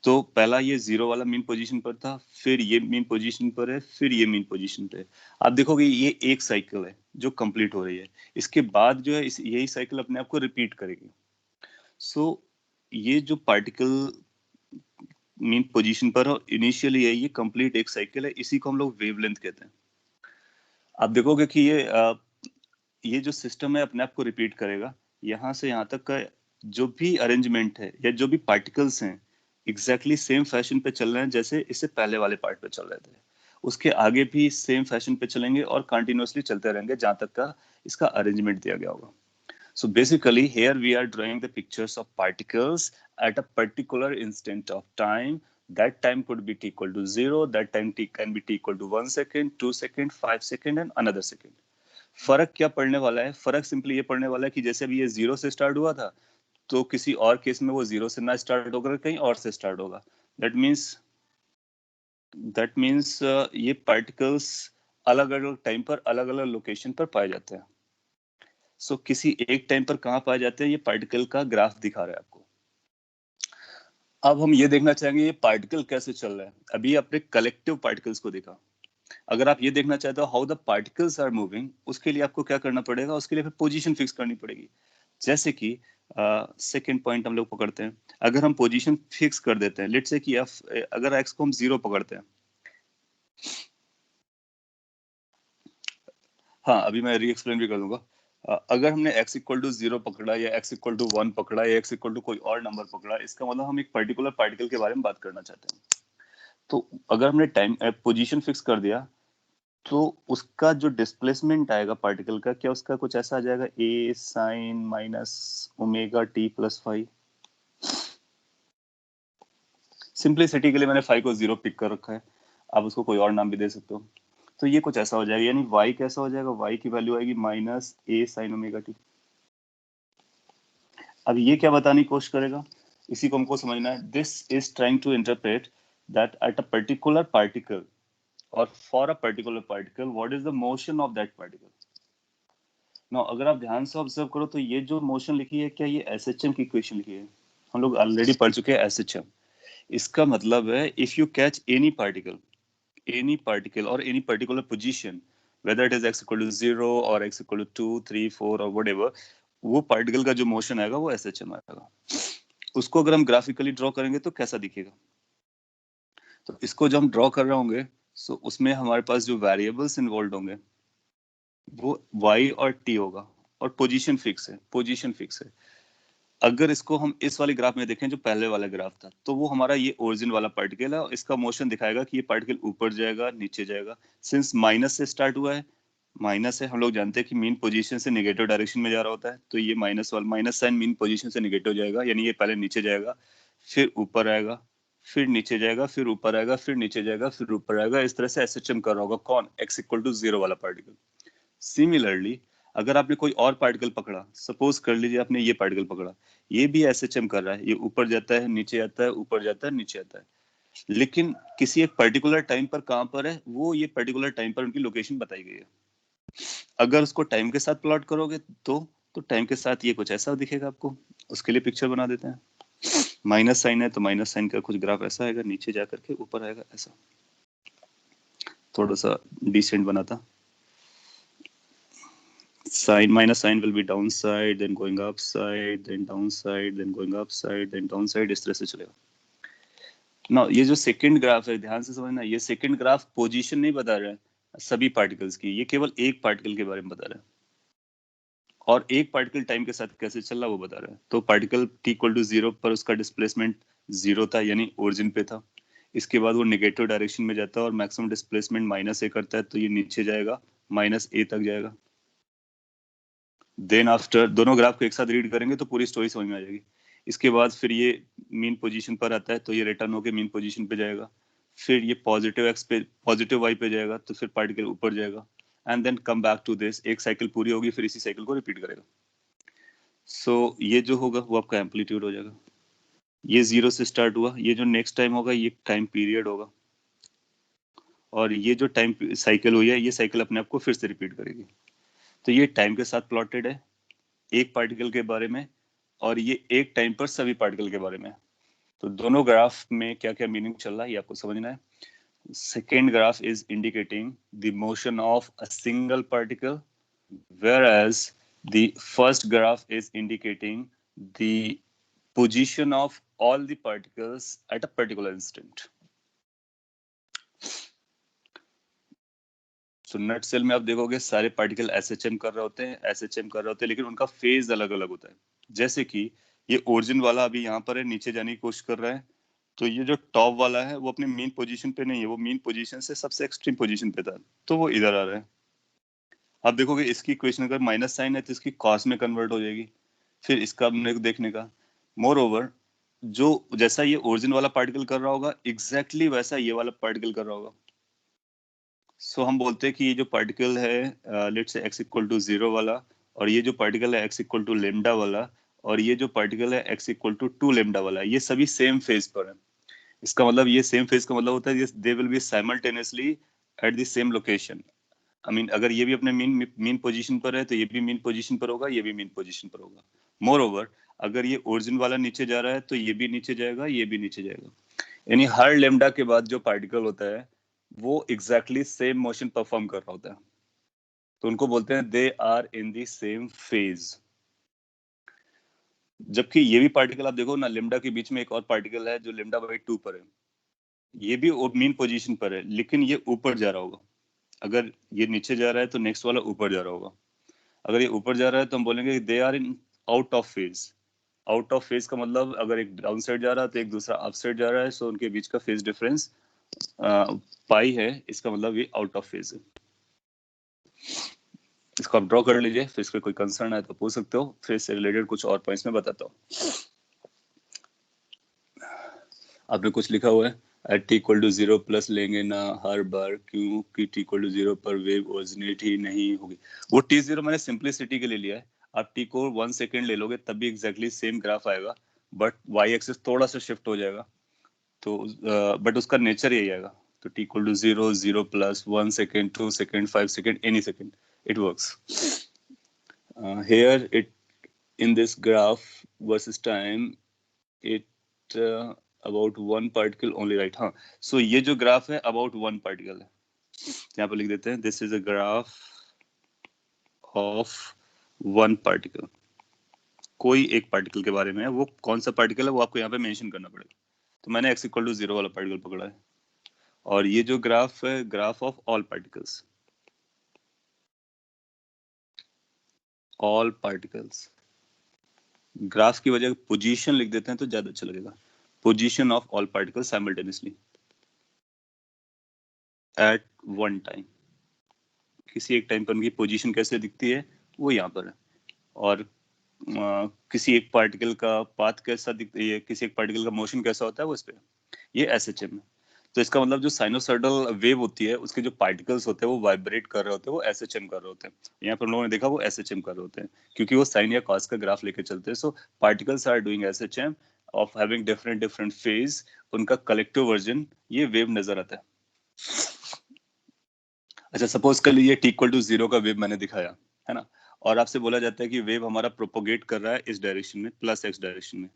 तो पहला ये जीरो वाला मेन पोजीशन पर था, फिर ये मेन पोजीशन पर है, फिर ये मेन पोजीशन पे है। आप देखोगे ये एक साइकिल है जो कंप्लीट हो रही है। इसके बाद जो है यही साइकिल अपने आप को रिपीट करेगी। सो ये जो पार्टिकल मेन पोजीशन पर हो इनिशियली है, ये कंप्लीट एक साइकिल है, इसी को हम लोग वेवलेंथ कहते हैं। आप देखोगे कि ये जो सिस्टम है अपने आप को रिपीट करेगा। यहाँ से यहाँ तक का जो भी अरेंजमेंट है या जो भी पार्टिकल्स हैं एग्जैक्टली सेम फैशन पे चल रहे हैं जैसे इससे पहले वाले पार्ट पे चल रहे थे। उसके आगे भी सेम फैशन पे चलेंगे और कंटिन्यूअसली चलते रहेंगे जहां तक का इसका अरेंजमेंट दिया गया होगा। So basically here we are drawing the pictures of particles at a particular instant of time. That time could be t equal to 0, that time t can be t equal to 1 second, 2 second, 5 second and another second. फर्क क्या पड़ने वाला है? फर्क सिंपली ये पड़ने वाला है कि जैसे अभी ये जीरो से स्टार्ट हुआ था तो किसी और केस में वो जीरो से ना स्टार्ट होकर कहीं और से स्टार्ट होगा। दैट मीन्स ये पार्टिकल्स अलग अलग टाइम पर अलग अलग लोकेशन पर पाए जाते हैं। सो किसी एक टाइम पर कहाँ पाए जाते हैं ये पार्टिकल का ग्राफ दिखा रहा है आपको। अब हम ये देखना चाहेंगे ये पार्टिकल कैसे चल रहा है। अभी आपने कलेक्टिव पार्टिकल्स को देखा। अगर आप ये देखना चाहते हो how the particles are moving, उसके लिए आपको क्या करना पड़ेगा? उसके लिए फिर पोजीशन फिक्स करनी पड़ेगी। जैसे कि सेकंड पॉइंट हम लोग पकड़ते हैं। अगर हम पोजीशन फिक्स कर देते हैं, लेट्स से कि अगर एक्स को हम 0 पकड़ते हैं। हाँ, अभी मैं री एक्सप्लेन भी कर दूंगा। अगर हमने x इक्वल टू 0 पकड़ा या x इक्वल टू 1 पकड़ा या x इक्वल टू कोई और नंबर पकड़ा, इसका मतलब हम एक पर्टिकुलर पार्टिकल के बारे में बात करना चाहते हैं। तो अगर हमने टाइम पोजीशन फिक्स कर दिया तो उसका जो डिस्प्लेसमेंट आएगा पार्टिकल का, क्या उसका कुछ ऐसा आ जाएगा a sine minus omega t plus 5। Simplicity के लिए मैंने 5 को 0 पिक कर रखा है, आप उसको कोई और नाम भी दे सकते हो। तो ये कुछ ऐसा हो जाएगा, यानी y कैसा हो जाएगा? y की वैल्यू आएगी minus a sine omega T. अब ये क्या बताने की कोशिश करेगा? इसी को हमको समझना है। This is trying to interpret that at a particular particle और for a particular particle what is the motion of that particle. Now अगर आप ध्यान से ऑब्जर्व करो तो ये जो मोशन लिखी है, क्या ये एसएचएम की इक्वेशन लिखी है? हम लोग ऑलरेडी पढ़ चुके हैं एसएचएम। इसका मतलब है if you catch any particle और any particular position, whether it is x equal to 0 or x equal to 2, 3, 4 or whatever, वो पार्टिकल का जो मोशन आएगा वो एसएचएम आएगा। उसको अगर हम ग्राफिकली ड्रॉ करेंगे तो कैसा दिखेगा? तो इसको जब हम ड्रॉ कर रहे होंगे सो उसमें हमारे पास जो वेरिएबल्स इन्वॉल्व होंगे वो y और t होगा और पोजीशन फिक्स है। अगर इसको हम इस वाले ग्राफ में देखें जो पहले वाला ग्राफ था, तो वो हमारा ये ओरिजिन वाला पार्टिकल है और इसका मोशन दिखाएगा कि ये पार्टिकल ऊपर जाएगा नीचे जाएगा। सिंस माइनस से स्टार्ट हुआ है, माइनस है, हम लोग जानते हैं कि मीन पोजीशन से नेगेटिव डायरेक्शन में जा रहा होता है, तो ये माइनस साइन मीन पोजीशन से नेगेटिव जाएगा, यानी ये पहले नीचे जाएगा, फिर ऊपर आएगा, फिर नीचे जाएगा, फिर ऊपर आएगा, फिर नीचे जाएगा, फिर ऊपर आएगा। इस तरह से एसएचएम कर रहा होगा कौन? x इक्वल टू 0 वाला पार्टिकल। सिमिलरली अगर आपने कोई और पार्टिकल पकड़ा, सपोज कर लीजिए आपने ये पार्टिकल पकड़ा, ये भी एसएचएम कर रहा है, ये ऊपर जाता है नीचे आता है, ऊपर जाता है नीचे आता है, लेकिन किसी एक पर्टिकुलर टाइम पर कहां पर है, वो ये पर्टिकुलर टाइम पर उनकी लोकेशन बताई गई है। अगर उसको टाइम के साथ प्लॉट करोगे तो टाइम के साथ ये कुछ ऐसा दिखेगा आपको। उसके लिए पिक्चर बना देते हैं। माइनस साइन है तो माइनस साइन का कुछ ग्राफ ऐसा आएगा, नीचे जाकर के ऊपर आएगा ऐसा। थोड़ा सा डिसेंट बनाता। Minus sign will be downside, then going upside, then downside, then going upside, then downside, इस तरह से चलेगा ना। ये जो सेकंड ग्राफ है, ध्यान से समझना, ये सेकंड ग्राफ पोजीशन नहीं बता रहा है सभी पार्टिकल्स की, ये केवल एक पार्टिकल के बारे में बता रहा है और एक पार्टिकल टाइम के साथ कैसे चल रहा है वो बता रहा है। तो पार्टिकल t इक्वल टू 0 पर उसका डिस्प्लेसमेंट 0 था, यानी ओरिजिन पे था। इसके बाद वो नेगेटिव डायरेक्शन में जाता है और मैक्सिमम डिस्प्लेसमेंट -a करता है, तो ये नीचे जाएगा, -a तक जाएगा। देन आफ्टर दोनों ग्राफ को एक साथ रीड करेंगे तो पूरी स्टोरी समझ में आ जाएगी। इसके बाद फिर ये मीन पोजीशन पर आता है, तो ये रिटर्न होके मीन पोजीशन पे जाएगा, फिर ये पॉजिटिव वाई पे जाएगा, तो फिर पार्टिकल ऊपर जाएगा and then come back to this. एक साइकिल पूरी होगी, फिर इसी साइकिल को रिपीट करेगा। सो ये जो होगा वो आपका एम्पलीट्यूड हो जाएगा। ये 0 से स्टार्ट हुआ, ये जो नेक्स्ट टाइम होगा ये टाइम पीरियड होगा, और ये जो टाइम साइकिल हुई है ये साइकिल अपने आप को फिर से रिपीट करेगी। तो ये टाइम के साथ प्लॉटेड है एक पार्टिकल के बारे में, और ये एक टाइम पर सभी पार्टिकल के बारे में। तो दोनों ग्राफ में क्या क्या मीनिंग चल रहा है ये आपको समझना है। Second graph is indicating the motion of a single particle, whereas the first graph is indicating the position of all the particles at a particular instant. So nutshell में आप देखोगे सारे पार्टिकल एसएचएम कर रहे होते हैं, एसएचएम कर रहे होते हैं, लेकिन उनका फेज अलग अलग होता है। जैसे कि ये ओरिजिन वाला अभी यहाँ पर है, नीचे जाने की कोशिश कर रहा है, तो ये जो टॉप वाला है वो अपने मेन पोजीशन पे नहीं है, वो मेन पोजीशन से सबसे एक्सट्रीम पोजीशन पे था, तो वो इधर आ रहा है। आप देखोगे इसकी इक्वेशन अगर माइनस साइन है तो इसकी कॉस में कन्वर्ट हो जाएगी, फिर इसका अपने को देखने का। मोर ओवर जो जैसा ये ओरिजिन वाला पार्टिकल कर रहा होगा एग्जैक्टली वैसा ये वाला पार्टिकल कर रहा होगा। सो हम बोलते हैं कि ये जो पार्टिकल है let's say x equal to 0 वाला, और ये जो पार्टिकल है x इक्वल टू लेमडा वाला, और ये जो पार्टिकल है x इक्वल टू 2 लेमडा वाला, ये सभी सेम फेज पर है। इसका मतलब ये सेम फेज का मतलब होता है they will be simultaneously at the same location. I mean अगर ये भी अपने मीन पोजीशन पर है तो ये भी मीन पोजीशन पर होगा, ये भी मीन पोजीशन पर होगा। मोर ओवर अगर ये ओरिजिन वाला नीचे जा रहा है तो ये भी नीचे जाएगा, ये भी नीचे जाएगा। यानी हर लेमडा के बाद जो पार्टिकल होता है वो एग्जैक्टली सेम मोशन परफॉर्म कर रहा होता है, तो उनको बोलते हैं they are in the same phase. जबकि ये भी पार्टिकल आप देखो ना, लेमडा के बीच में एक और पार्टिकल है जो लेमडा बाई 2 पर है, ये भी मीन पोजीशन पर है, लेकिन ये ऊपर जा रहा होगा। अगर ये नीचे जा रहा है तो नेक्स्ट वाला ऊपर जा रहा होगा। अगर ये ऊपर जा रहा है तो हम बोलेंगे they are in out of phase. Out of phase का मतलब अगर एक डाउन साइड जा रहा है तो एक दूसरा अप साइड जा रहा है, सो उनके बीच का फेज डिफरेंस पाई है, इसका मतलब ये आउट ऑफ फेज है। इसको आप ड्रॉ कर लीजिए, फिर इसका कोई कंसर्न है तो पूछ सकते हो, फिर इससे रिलेटेड कुछ और पॉइंट्स में बताता हूँ। आपने कुछ लिखा हुआ है at t equal to 0 plus लेंगे ना हर बार, क्योंकि टी इक्वल टू 0 पर वेव ओरिजिनेट ही नहीं होगी। वो T0 मैंने सिंप्लिसिटी के लिए लिया है, आप टी को 1 सेकेंड ले लोगे तब भी एग्जैक्टली सेम ग्राफ आएगा, बट वाई एक्सिस थोड़ा सा शिफ्ट हो जाएगा, तो बट उसका नेचर यही आएगा। तो t equal to 0, 0 plus 1 second, 2 second, 5 second, any second it works. Here it in this graph versus time it about one particle only, right? हाँ, so ये जो ग्राफ है about one particle है, यहाँ पर लिख देते हैं this is a graph of one particle। कोई एक पार्टिकल के बारे में है, वो कौन सा पार्टिकल है वो आपको यहाँ पे मेंशन करना पड़ेगा। तो मैंने x इक्वल टू 0 वाला पार्टिकल पकड़ा है, और ये जो ग्राफ है graph of all particles, all particles. Graph की वजह पोजीशन लिख देते हैं तो ज्यादा अच्छा लगेगा, position of all particles simultaneously eight one time. किसी एक टाइम पर उनकी पोजीशन कैसे दिखती है वो यहाँ पर है, और किसी एक पार्टिकल का पाथ कैसा दिखता है, किसी एक पार्टिकल का मोशन कैसा होता है वो इस पे, ये एसएचएम है। तो इसका मतलब जो साइनोसॉइडल वेव होती है उसके जो पार्टिकल्स होते हैं वो वाइब्रेट कर रहे होते हैं, वो एसएचएम कर रहे होते हैं। यहाँ पर हम लोगों ने देखा वो एसएचएम कर रहे होते हैं क्योंकि वो साइन या कॉस का ग्राफ लेके चलते हैं। So particles are doing SHM of having different different phase, उनका कलेक्टिव वर्जन ये वेव नजर आता है। अच्छा, सपोज कर लीजिए टी इक्वल टू 0 का वेव मैंने दिखाया है ना, और आपसे बोला जाता है कि वेव हमारा प्रोपोगेट कर रहा है इस डायरेक्शन में प्लस एक्स डायरेक्शन में,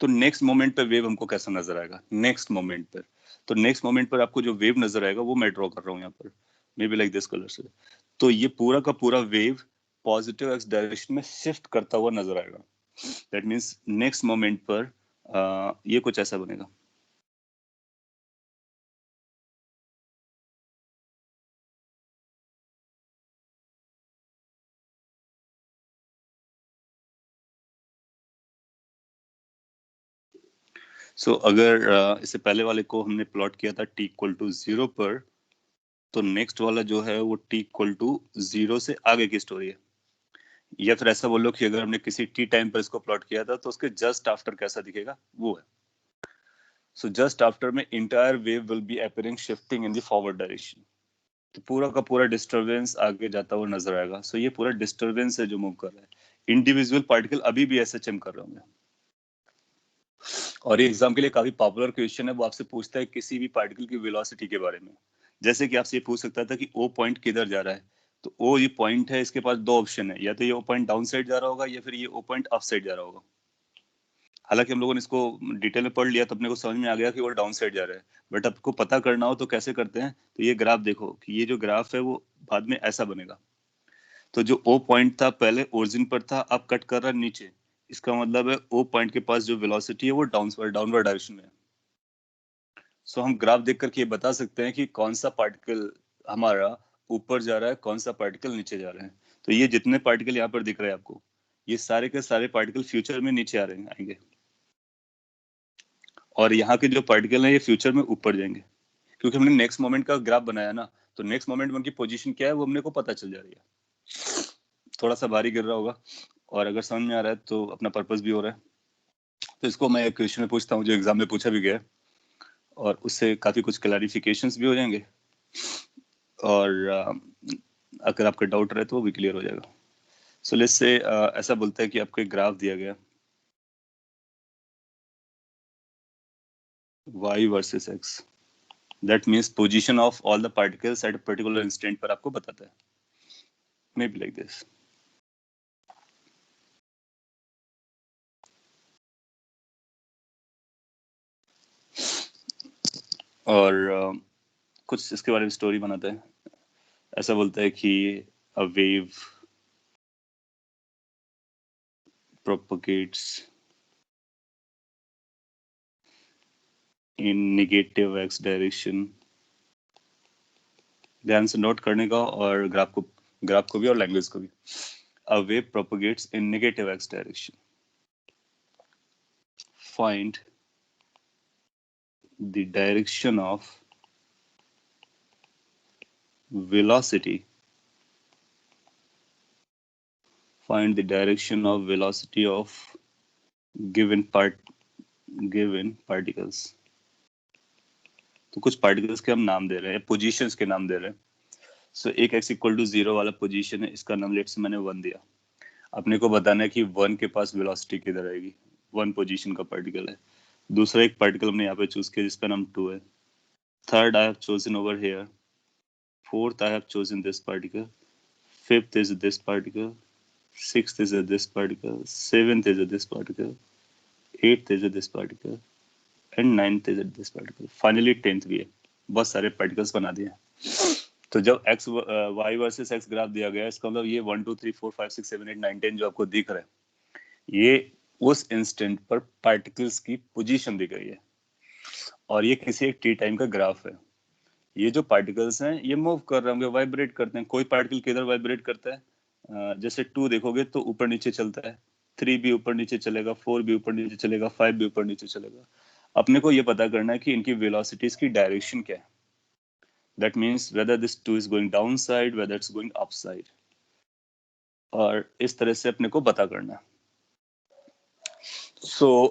तो नेक्स्ट मोमेंट पर वेव हमको कैसा नजर आएगा नेक्स्ट मोमेंट पर। तो नेक्स्ट मोमेंट पर आपको जो वेव नजर आएगा वो मैं ड्रॉ कर रहा हूँ यहाँ पर, may be like this colour से। तो ये पूरा का पूरा वेव पॉजिटिव एक्स डायरेक्शन में शिफ्ट करता हुआ नजर आएगा। दैट मीन्स नेक्स्ट मोमेंट पर ये कुछ ऐसा बनेगा। सो अगर इससे पहले वाले को हमने प्लॉट किया था टी इक्वल टू 0 पर, तो नेक्स्ट वाला जो है वो टी इक्वल टू 0 से आगे की स्टोरी है। या फिर ऐसा बोलो कि अगर हमने किसी टी टाइम पर इसको प्लॉट किया था तो उसके जस्ट आफ्टर कैसा दिखेगा वो है। सो जस्ट आफ्टर में entire wave will be appearing shifting in the forward direction, तो पूरा का पूरा डिस्टरबेंस आगे जाता हुआ नजर आएगा। सो ये पूरा डिस्टरबेंस है जो मूव कर रहा है, इंडिविजुअल पार्टिकल अभी भी एसएचएम कर रहे होंगे। और ये एग्जाम के लिए काफी पॉपुलर क्वेश्चन है, वो आपसे पूछता है किसी भी पार्टिकल की वेलोसिटी के बारे में। जैसे कि आपसे ये पूछ सकता था कि ओ पॉइंट किधर जा रहा है, तो ओ ये पॉइंट है, इसके पास दो ऑप्शन है, या तो ये ओ पॉइंट डाउन साइड जा रहा होगा या फिर ये ओ पॉइंट अप साइड जा रहा होगा। हालांकि हम लोगों ने इसको डिटेल में पढ़ लिया तो अपने को समझ में आ गया कि वो डाउन साइड जा रहा है, बट आपको पता करना हो तो कैसे करते हैं, तो ये ग्राफ देखो कि ये जो ग्राफ है वो बाद में ऐसा बनेगा। तो जो ओ पॉइंट था पहले ओरिजिन पर था, अब कट कर रहा है नीचे, इसका मतलब है ओ पॉइंट के पास जो वेलोसिटी है वो डाउनवर्ड डायरेक्शन में है। सो हम ग्राफ देख करके ये बता सकते हैं कि कौन सा पार्टिकल हमारा ऊपर जा रहा है, कौन सा पार्टिकल नीचे जा रहा है। तो ये जितने पार्टिकल यहाँ पर दिख रहे हैं आपको, ये सारे के सारे पार्टिकल फ्यूचर में नीचे आ रहे हैं, आएंगे, और यहाँ के जो पार्टिकल हैं ये फ्यूचर में ऊपर जाएंगे, क्योंकि हमने नेक्स्ट मोमेंट का ग्राफ बनाया ना, तो नेक्स्ट मोमेंट में उनकी पोजीशन क्या है वो हमने को पता चल जा रही है। थोड़ा सा भारी गिर रहा होगा, और अगर समझ में आ रहा है तो अपना पर्पस भी हो रहा है। तो इसको मैं एक क्वेश्चन में पूछता हूँ जो एग्जाम में पूछा भी गया है, और उससे काफी कुछ क्लैरिफिकेशंस भी हो जाएंगे, और अगर आपका डाउट रहे तो वो भी क्लियर हो जाएगा। सो लेट्स से ऐसा बोलता है कि आपको एक ग्राफ दिया गया y versus x, that means position of all the particles eight a particular instant पर आपको बताता है, मे बी लाइक दिस। और कुछ इसके बारे में स्टोरी बनाता है, ऐसा बोलता है कि a wave propagates in negative x direction। ध्यान से नोट करने का, और ग्राफ को भी और लैंग्वेज को भी। A wave propagates in negative x direction. Find the direction of velocity. Find the direction of velocity of given particles. तो कुछ पार्टिकल्स के हम नाम दे रहे हैं, पोजीशंस के नाम दे रहे हैं। सो एक x इक्वल टू 0 वाला पोजीशन है, इसका नाम लेट से मैंने 1 दिया। अपने को बताना है कि 1 के पास वेलोसिटी किधर आएगी, 1 पोजीशन का पार्टिकल है। दूसरा एक पार्टिकल हमने यहाँ पे चूज किया जिसका नाम 2 है। Third I have chosen over here. Fourth I have chosen this particle. Fifth is this particle. Sixth is this particle, seventh is this particle, eighth is this particle, and ninth is this particle. Finally 10th भी है। बहुत सारे पार्टिकल्स बना दिए। तो जब x y versus x graph दिया गया, इसका मतलब ये 1 2 3 4 5 6 7 8 9 10 जो आपको दिख रहा है, ये उस इंस्टेंट पर पार्टिकल्स की पोजीशन दी गई है, और ये किसी एक टी टाइम का ग्राफ है। ये जो पार्टिकल्स हैं ये मूव कर रहे होंगे, वाइब्रेट करते हैं। कोई पार्टिकल किधर वाइब्रेट करता है, जैसे 2 देखोगे तो ऊपर नीचे चलता है, 3 भी ऊपर नीचे चलेगा, 4 भी ऊपर नीचे चलेगा, 5 भी ऊपर नीचे चलेगा। अपने को ये पता करना है कि इनकी वेलोसिटीज की डायरेक्शन क्या है। That means whether this 2 is going down side, whether it's going up side, और इस तरह से अपने को पता करना है। सो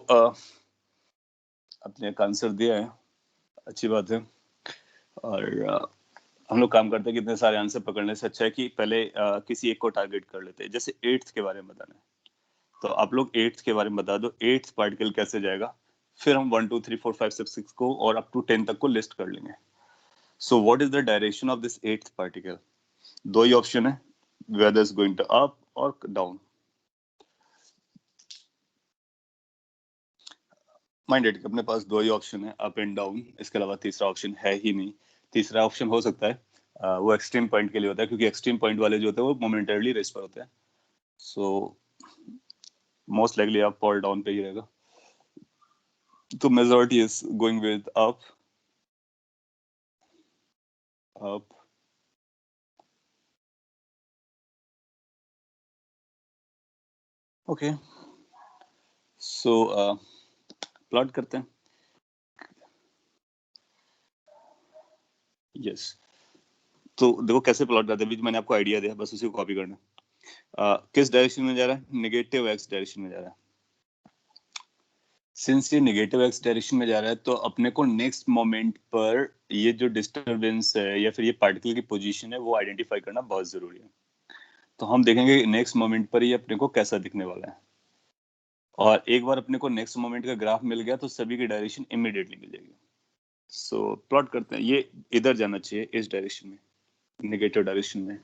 अपने एक आंसर दिया है, अच्छी बात है। और हम लोग काम करते हैं कि इतने सारे आंसर पकड़ने से अच्छा है कि पहले किसी एक को टारगेट कर लेते हैं। जैसे 8th के बारे में बताना है, तो आप लोग 8th के बारे में बता दो, 8th पार्टिकल कैसे जाएगा, फिर हम 1 2 3 4 5 6 6 को और अप टू 10 तक को लिस्ट कर लेंगे। So what is the direction of this 8th particle? दो ही ऑप्शन है, whether is going to up और डाउन। माइंडेड अपने पास दो ही ऑप्शन है, अप एंड डाउन, इसके अलावा तीसरा ऑप्शन है ही नहीं। तीसरा ऑप्शन हो सकता है वो एक्सट्रीम पॉइंट के लिए होता है, क्योंकि एक्सट्रीम पॉइंट वाले जो होते हैं वो मोमेंटरली रेस्ट पर होते हैं। सो मोस्ट लाइकली आप फॉल डाउन पे ही रहेगा, तो majority is going with up. Up okay, so plot करते हैं। यस, तो देखो कैसे प्लॉट करते हैं, मैंने आपको आइडिया दिया, बस उसी को कॉपी करना। किस डायरेक्शन में जा रहा है? नेगेटिव एक्स डायरेक्शन में जा रहा है। सिंस ये नेगेटिव एक्स डायरेक्शन में जा रहा है, तो अपने को नेक्स्ट मोमेंट पर ये जो डिस्टरबेंस है या फिर ये पार्टिकल की पोजीशन है वो आइडेंटिफाई करना बहुत जरूरी है। तो हम देखेंगे नेक्स्ट मोमेंट पर ये अपने को कैसा दिखने वाला है। और एक बार अपने को नेक्स्ट मोमेंट का ग्राफ मिल गया तो सभी की डायरेक्शन इमीडिएटली मिल जाएगी। सो प्लॉट करते हैं, ये इधर जाना चाहिए इस डायरेक्शन में, नेगेटिव डायरेक्शन में।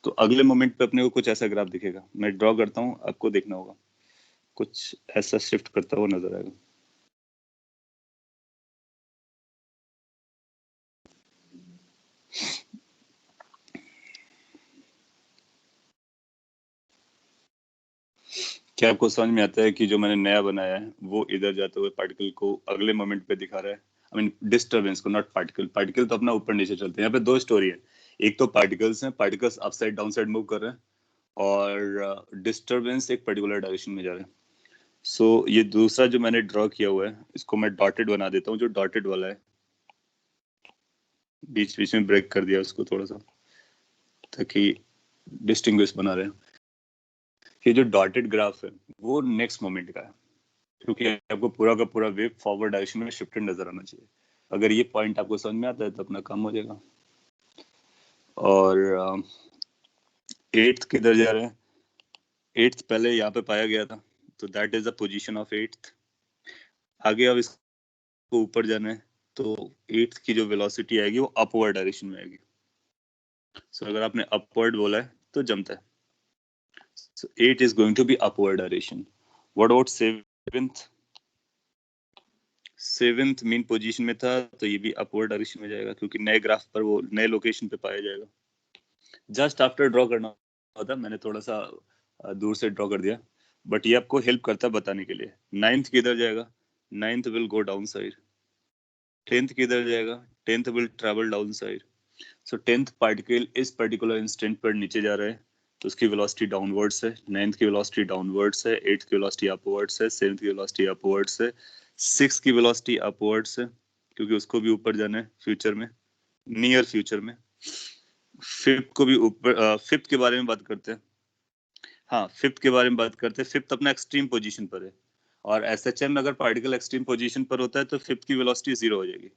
तो अगले मोमेंट पे अपने को कुछ ऐसा ग्राफ दिखेगा। मैं ड्रॉ करता हूँ, आपको देखना होगा कुछ ऐसा शिफ्ट करता हुआ नजर आएगा। क्या आपको समझ में आता है कि जो मैंने नया बनाया है वो इधर जाते हुए पार्टिकल को अगले मोमेंट पे दिखा रहा है? आई मीन डिस्टर्बेंस को, नॉट पार्टिकल। पार्टिकल तो अपना ऊपर नीचे चलते हैं। यहाँ पे दो स्टोरी है, एक तो पार्टिकल्स हैं, particles up side down side move कर रहे हैं, और डिस्टर्बेंस एक पर्टिकुलर डायरेक्शन में जा रहा है। सो ये दूसरा जो मैंने ड्रॉ किया हुआ है, इसको मैं डॉटेड बना देता हूँ। जो डॉटेड वाला है, बीच बीच में ब्रेक कर दिया उसको थोड़ा सा, ताकि डिस्टिंग्विश बना रहे। ये जो डॉटेड ग्राफ है वो नेक्स्ट मोमेंट का है, क्योंकि आपको पूरा का पूरा वेव फॉरवर्ड डायरेक्शन में शिफ्टेड नजर आना चाहिए। अगर ये पॉइंट आपको समझ में आता है तो अपना काम हो जाएगा। और एट्थ किधर जा रहे हैं? एट्थ पहले यहाँ पे पाया गया था, तो that is the position of eighth. आगे अब इसको ऊपर जाना है, तो एट्थ की जो वेलोसिटी आएगी वो अपवर्ड डायरेक्शन में आएगी। सो अगर आपने अपवर्ड बोला है तो जमता है। So 8 is going to be upward direction. What about 7th? 7th mean position में था, तो ये भी अपवर्ड डायरेक्शन में जाएगा, क्योंकि नए ग्राफ पर वो नए लोकेशन पे पाया जाएगा। जस्ट आफ्टर ड्रॉ करना होता, मैंने थोड़ा सा दूर से ड्रॉ कर दिया, बट ये आपको हेल्प करता है बताने के लिए। 9th किधर जाएगा? 9th will go down side. 10th किधर जाएगा? 10th will travel down side. So 10th particle इस पर्टिकुलर इंस्टेंट पर नीचे जा रहा है, तो उसकी वेलोसिटी डाउनवर्ड्स है। 9th की वेलोसिटी डाउनवर्ड्स है, 8th की वेलोसिटी अपवर्ड्स है, 7th की वेलोसिटी अपवर्ड्स है, 6th की वेलोसिटी अपवर्ड्स है, क्योंकि उसको भी ऊपर जाना है फ्यूचर में, नियर फ्यूचर में। 5th को भी ऊपर। 5th के बारे में बात करते हैं। हाँ, 5th के बारे में बात करते हैं। 5th अपना एक्सट्रीम पोजीशन पर है, और एसएचएम में अगर पार्टिकल एक्सट्रीम पोजीशन पर होता है तो 5th की वेलोसिटी 0 हो जाएगी।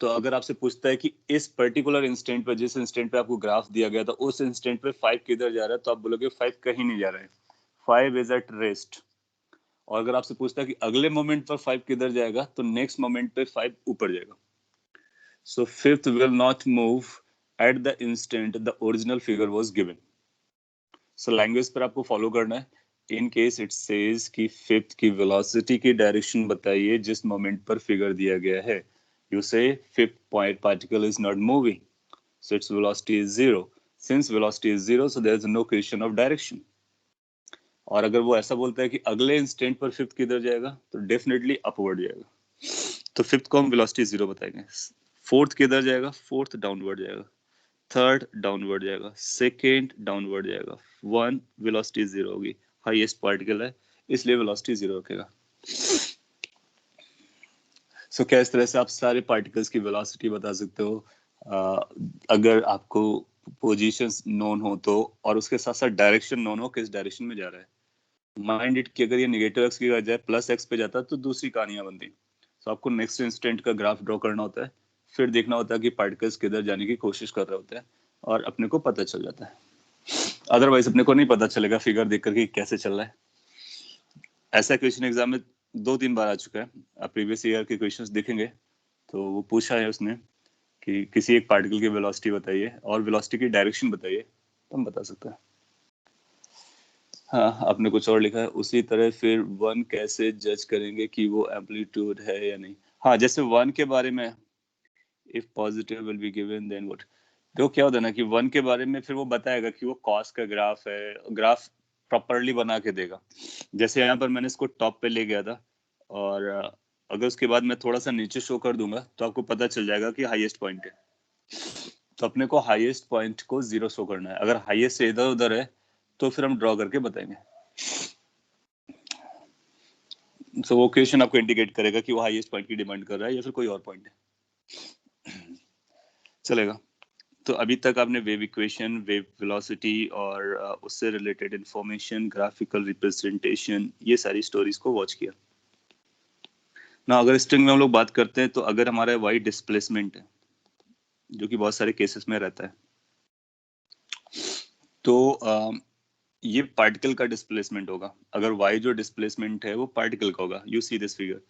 तो अगर आपसे पूछता है कि इस पर्टिकुलर इंस्टेंट पे, जिस इंस्टेंट पे आपको ग्राफ दिया गया था, उस इंस्टेंट पे 5 किधर जा रहा है, तो आप बोलोगे 5 कहीं नहीं जा रहा है, 5 इज एट रेस्ट। और अगर आपसे पूछता है कि अगले मोमेंट पर 5 किधर जाएगा, तो नेक्स्ट मोमेंट पे 5 ऊपर जाएगा। सो 5th will not move at the instant the original figure was given. So language पर आपको फॉलो करना है। इन केस इट सेज कि 5th की वेलोसिटी की डायरेक्शन बताइए जिस मोमेंट पर फिगर दिया गया है, you say 5th point particle is not moving, so its velocity is 0. Since velocity is 0, so there is no question of direction. और अगर वो ऐसा बोलता है कि अगले इंस्टेंट पर 5th किधर जाएगा, तो डेफिनेटली अपवर्ड जाएगा। तो 5th को हम वेलोसिटी 0 बताएंगे। 4th किधर जाएगा? 4th डाउनवर्ड जाएगा। 3rd डाउनवर्ड जाएगा। 2nd डाउनवर्ड जाएगा। 1 वेलोसिटी 0 होगी, हाईएस्ट पार्टिकल है, इसलिए वेलोसिटी 0 रखेगा। सो क्या इस तरह से आप सारे पार्टिकल्स की वेलोसिटी बता सकते हो? अगर आपको पोजीशंस नोन हो तो, और उसके साथ साथ डायरेक्शन नोन हो, किस डायरेक्शन में जा रहा है। माइंड इट कि अगर ये नेगेटिव एक्स की बजाय प्लस एक्स पे जाता तो दूसरी कहानियां बनती। तो आपको नेक्स्ट इंस्टेंट का ग्राफ ड्रॉ करना होता है, फिर देखना होता है कि पार्टिकल्स किधर जाने की कोशिश कर रहे होते हैं, और अपने को पता चल जाता है। अदरवाइज अपने को नहीं पता चलेगा फिगर देख करके कैसे चल रहा है। ऐसा क्वेश्चन एग्जाम में 2-3 बार आ चुका है। प्रीवियस ईयर के क्वेश्चंस देखेंगे तो वो पूछा है उसने कि किसी एक पार्टिकल की वेलोसिटी बताइए और वेलोसिटी की डायरेक्शन बताइए, तो हम बता सकते हैं। हाँ, आपने कुछ और लिखा है उसी तरह। फिर 1 कैसे जज करेंगे कि वो एम्पलीट्यूड है या नहीं? हाँ, जैसे 1 के बारे में, if positive will be given then what. देखो क्या होता है ना कि 1 के बारे में फिर वो बताएगा कि वो कॉस का ग्राफ है, ग्राफ प्रॉपरली बना के देगा। जैसे यहाँ पर मैंने इसको टॉप पे ले गया था, और अगर उसके बाद मैं थोड़ा सा नीचे शो कर दूंगा तो आपको पता चल जाएगा कि हाईएस्ट पॉइंट है। तो अपने को हाईएस्ट पॉइंट को 0 शो करना है। अगर हाईएस्ट से इधर उधर है तो फिर हम ड्रॉ करके बताएंगे। सो वो क्वेश्चन आपको इंडिकेट करेगा कि वो हाईएस्ट पॉइंट की डिमांड कर रहा है या फिर कोई और पॉइंट है। चलेगा। तो अभी तक आपने वेव इक्वेशन, वेव वेलोसिटी और उससे रिलेटेड इंफॉर्मेशन, ग्राफिकल रिप्रेजेंटेशन, ये सारी स्टोरीज को वॉच किया ना। अगर स्ट्रिंग में हम लोग बात करते हैं, तो अगर हमारा वाई डिस्प्लेसमेंट है, जो कि बहुत सारे केसेस में रहता है, तो ये पार्टिकल का डिस्प्लेसमेंट होगा। अगर y जो डिस्प्लेसमेंट है वो पार्टिकल का होगा, यू सी दिस फिगर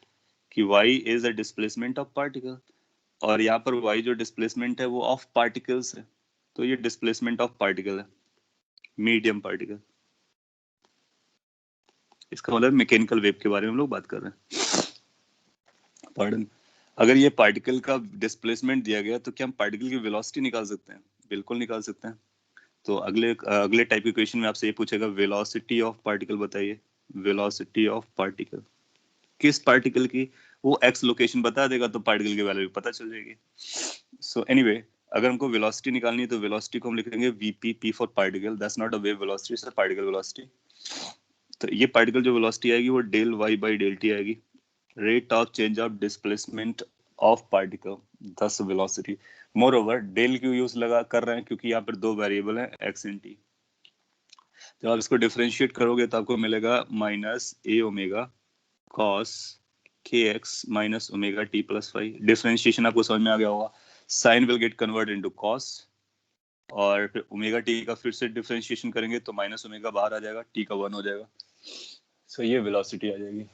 कि y is a displacement of particle, और यहाँ पर y जो डिस्प्लेसमेंट है वो ऑफ पार्टिकल्स है, तो ये डिस्प्लेसमेंट ऑफ पार्टिकल है, मीडियम पार्टिकल। इसका मतलब मैकेनिकल वेव के बारे में हम लोग बात कर रहे हैं। पार्डन, अगर ये पार्टिकल का डिस्प्लेसमेंट दिया गया तो क्या हम पार्टिकल की वेलोसिटी निकाल सकते हैं? बिल्कुल निकाल सकते हैं। तो अगले टाइप के क्वेश्चन में आपसे ये पूछेगा वेलोसिटी ऑफ पार्टिकल बताइए। वेलोसिटी ऑफ पार्टिकल, किस पार्टिकल की, वो एक्स लोकेशन बता देगा तो पार्टिकल की वैल्यू पता चल जाएगी। सो एनीवे, अगर हमको वेलोसिटी निकालनी है तो वेलोसिटी को हम लिखेंगे VP, P for particle, that's not a wave velocity, it's a particle velocity. तो ये पार्टिकल जो वेलोसिटी आएगी वो del y by del t आएगी, rate of change of displacement of particle, thus velocity. Moreover del Q use लगा कर रहे हैं क्योंकि यहाँ पर दो वेरिएबल हैं एक्स इन टी। जब आप इसको डिफरेंशिएट करोगे तो आपको मिलेगा minus a omega cos k x minus omega t plus five. Differentiation आपको समझ में आ गया होगा, sine will get convert into cos, और फिर ओमेगा टी का फिर से डिफरेंशिएशन करेंगे तो माइनस ओमेगा बाहर आ जाएगा, टी का 1 हो जाएगा। सो ये वेलोसिटी आ जाएगी।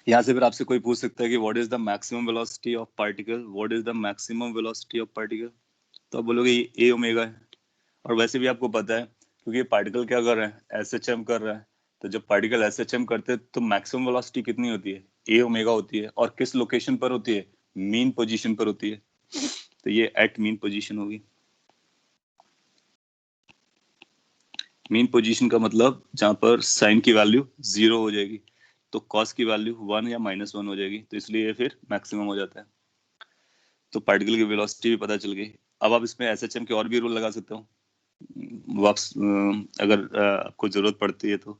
यहाँ से फिर आपसे कोई पूछ सकता है कि what is the maximum velocity of particle, what is the maximum velocity of particle, तो आप बोलोगे ये ए ओमेगा है। और वैसे भी आपको पता है क्योंकि ये पार्टिकल क्या कर रहे हैं, एसएचएम कर रहे हैं, तो जब पार्टिकल एसएचएम करते हैं तो मैक्सिमम वेलोसिटी कितनी होती है, ए ओमेगा होती है, और किस लोकेशन पर होती है, मीन पोजीशन पर होती है, तो ये एट मीन पोजीशन होगी। मीन पोजीशन का मतलब जहां पर साइन की वैल्यू 0 हो जाएगी तो कॉस की वैल्यू 1 या -1 हो जाएगी, तो इसलिए ये फिर मैक्सिमम हो जाता है। तो पार्टिकल की वेलोसिटी भी पता चल गई। अब आप इसमें एसएचएम के और भी रूल लगा सकते हो, वापस अगर आपको जरूरत पड़ती है तो।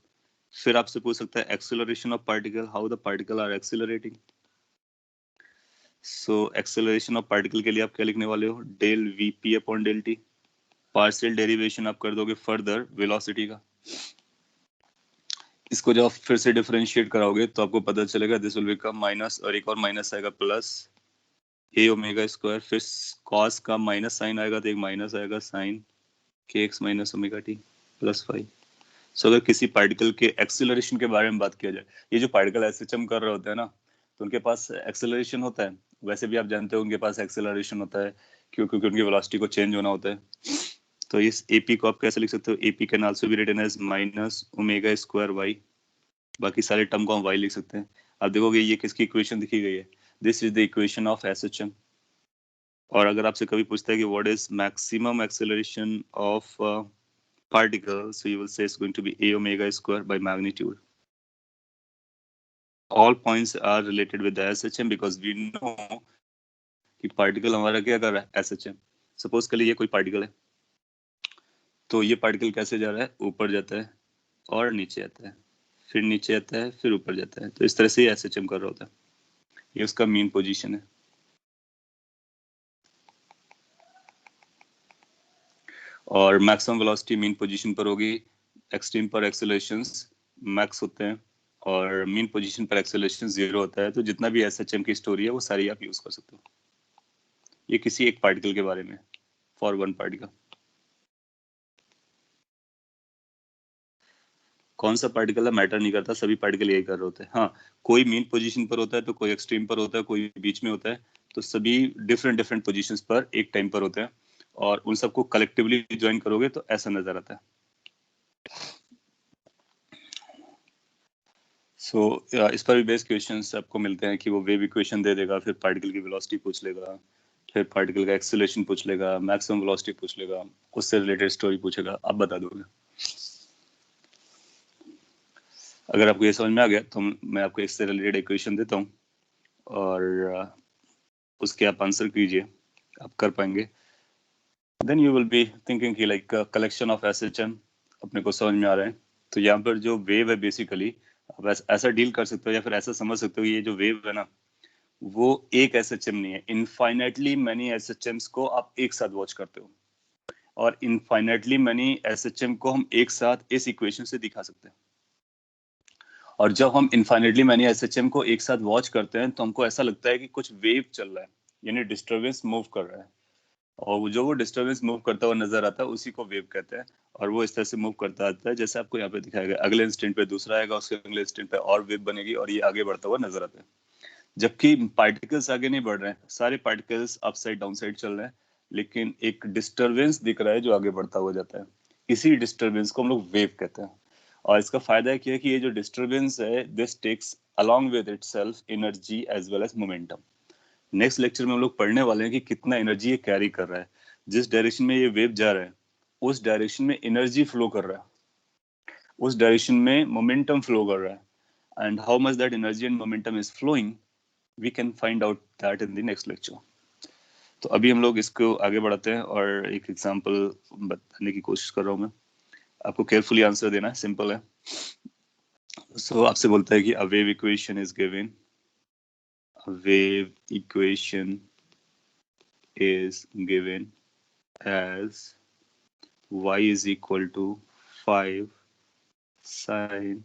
फिर आपसे पूछ सकता है acceleration of particle, how the particle are accelerating. So acceleration of particle के लिए आप क्या लिखने वाले हो, del vp upon del t, partial derivation आप कर दोगे फर्दर वेलोसिटी का। इसको जब आप फिर से डिफरेंशिएट कराओगे तो आपको पता चलेगा दिस विल बिकम माइनस, और एक और माइनस आएगा प्लस ए ओमेगा स्क्वायर, फिर कॉस का माइनस साइन आएगा तो एक माइनस आएगा sign k x minus omega t plus 5। सो अगर किसी पार्टिकल के एक्सेलरेशन के बारे में बात किया जाए, ये जो पार्टिकल एसएचएम कर रहे होते हैं ना, तो उनके पास एक्सेलरेशन होता है। वैसे भी आप जानते हो उनके पास एक्सेलरेशन होता है क्योंकि उनकी वेलोसिटी को चेंज होना होता है। तो इस एपी को आप कैसे लिख सकते हो, ap can also be written as minus omega square y, बाकी सारे टर्म को हम वाई लिख सकते हैं। आप देखोगे ये किसकी इक्वेशन दिखी गई है, this is the equation of SHM. और अगर आपसे कभी पूछता है कि what is maximum acceleration of particle, so you will say it's going to be a omega square by magnitude. All points are related with the SHM because we know कि particle हमारा क्या कर रहा है, SHM। Suppose के लिए ये कोई particle है, तो ये particle कैसे जा रहा है, ऊपर जाता है और नीचे आता है, फिर नीचे आता है, फिर ऊपर जाता है, तो इस तरह से ये SHM कर रहा होता है। ये उसका mean position है। और मैक्सिमम वेलोसिटी मीन पोजीशन पर होगी, एक्सट्रीम पर एक्सेलरेशंस मैक्स होते हैं और मीन पोजीशन पर एक्सेलरेशन 0 होता है। तो जितना भी एसएचएम की स्टोरी है वो सारी आप यूज कर सकते हो। ये किसी एक पार्टिकल के बारे में, फॉर वन पार्टिकल। कौन सा पार्टिकल है मैटर नहीं करता, सभी पार्टिकल यही कर रहे होते हैं। हाँ, कोई मीन पोजीशन पर होता है तो कोई एक्सट्रीम पर होता है, कोई बीच में होता है, तो सभी डिफरेंट डिफरेंट पोजीशंस पर एक टाइम पर होते हैं, और उन सबको कलेक्टिवली ज्वाइन करोगे तो ऐसा नजर आता है। सो इस पर भी बेस्ट क्वेश्चंस आपको मिलते हैं कि वो वेव इक्वेशन दे देगा, फिर पार्टिकल की वेलोसिटी पूछ लेगा, फिर पार्टिकल का एक्सेलरेशन पूछ लेगा, मैक्सिमम वेलोसिटी पूछ लेगा, उससे रिलेटेड स्टोरी पूछेगा, आप बता दोगे। अगर आपको ये समझ में आ गया तो मैं आपको इससे रिलेटेड इक्वेशन देता हूँ, और उसके आप आंसर कीजिए, आप कर पाएंगे। Then you will be thinking कि लाइक कलेक्शन ऑफ एसएचएम अपने को समझ में आ रहा है। तो यहाँ पर जो वेव है बेसिकली आप ऐसा डील कर सकते हो या फिर ऐसा समझ सकते हो, ये जो वेव है ना वो एक एसएचएम नहीं है, इनफाइनाइटली मैनी एसएचएम्स को आप एक साथ वॉच करते हो, और इनफाइनाइटली मैनी एसएचएम को हम एक साथ इस इक्वेशन से दिखा सकते हैं। और जब हम इनफाइनाइटली मैनी एसएचएम को एक साथ वॉच करते हैं तो हमको ऐसा लगता है कि कुछ वेव चल रहा है, यानी डिस्टरबेंस मूव कर रहा है। और वो डिस्टरबेंस मूव करता हुआ नजर आता है उसी को वेव कहते हैं। और वो इस तरह से मूव करता आता है जैसे आपको यहाँ पे दिखाया गया, अगले इंस्टेंट पे दूसरा आएगा, उसके अगले इंस्टेंट पे और वेव बनेगी और ये आगे बढ़ता हुआ नजर आता है। जबकि पार्टिकल्स आगे नहीं बढ़ रहे हैं, सारे पार्टिकल्स अपसाइड डाउन साइड चल रहे हैं, लेकिन एक डिस्टरबेंस दिख रहा है जो आगे बढ़ता हुआ जाता है। इसी डिस्टरबेंस को हम लोग वेव कहते हैं। और इसका फायदा क्या है कि ये जो डिस्टरबेंस है, this takes along with itself energy as well as momentum। Next lecture में हम लोग पढ़ने वाले हैं कि कितना एनर्जी ये कैरी कर रहा है। जिस डायरेक्शन में ये वेव जा रहा है उस डायरेक्शन में एनर्जी फ्लो कर रहा है, उस डायरेक्शन में मोमेंटम फ्लो कर रहा है। And how much that energy and momentum is flowing, we can find out that in the next lecture. तो अभी हम लोग इसको आगे बढ़ाते हैं और एक एग्जांपल बताने की कोशिश कर रहा हूँ मैं। आपको केयरफुली आंसर देना है, सिंपल है। सो आपसे बोलता है कि अ wave equation is given, a wave equation is given as y is equal to 5 sin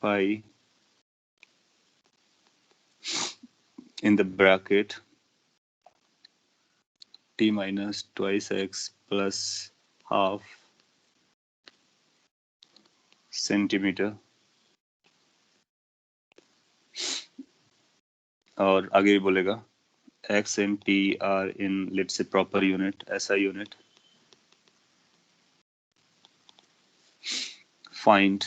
pi in the bracket t minus twice x plus half centimeter। और आगे भी बोलेगा x and t are in let's say proper unit, SI unit। find,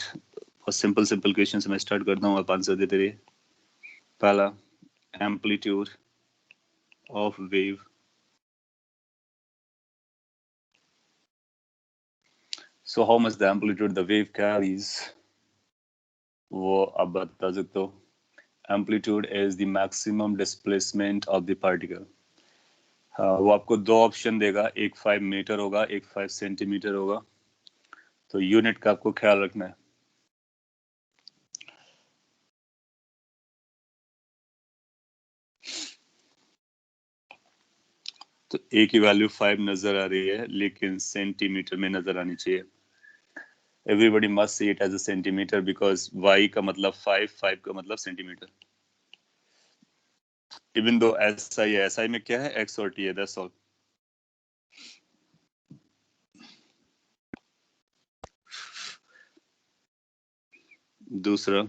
और सिंपल क्वेश्चन से मैं स्टार्ट करता हूँ, आप आंसर देते रहिए। पहला, amplitude of wave. So how much the amplitude the wave carries, वो आप बता सकते हो। Amplitude is the maximum displacement of the particle। हाँ, वो आपको दो ऑप्शन देगा, एक 5 मीटर होगा, एक 5 सेंटीमीटर होगा। तो यूनिट का आपको ख्याल रखना है। तो ए की वैल्यू 5 नजर आ रही है, लेकिन सेंटीमीटर में नजर आनी चाहिए। Everybody must see it as a centimetre because y का मतलब 5, 5 का मतलब सेंटीमीटर। इवन दो SI है, SI में क्या है, x और t है, दैट्स ऑल। दूसरा,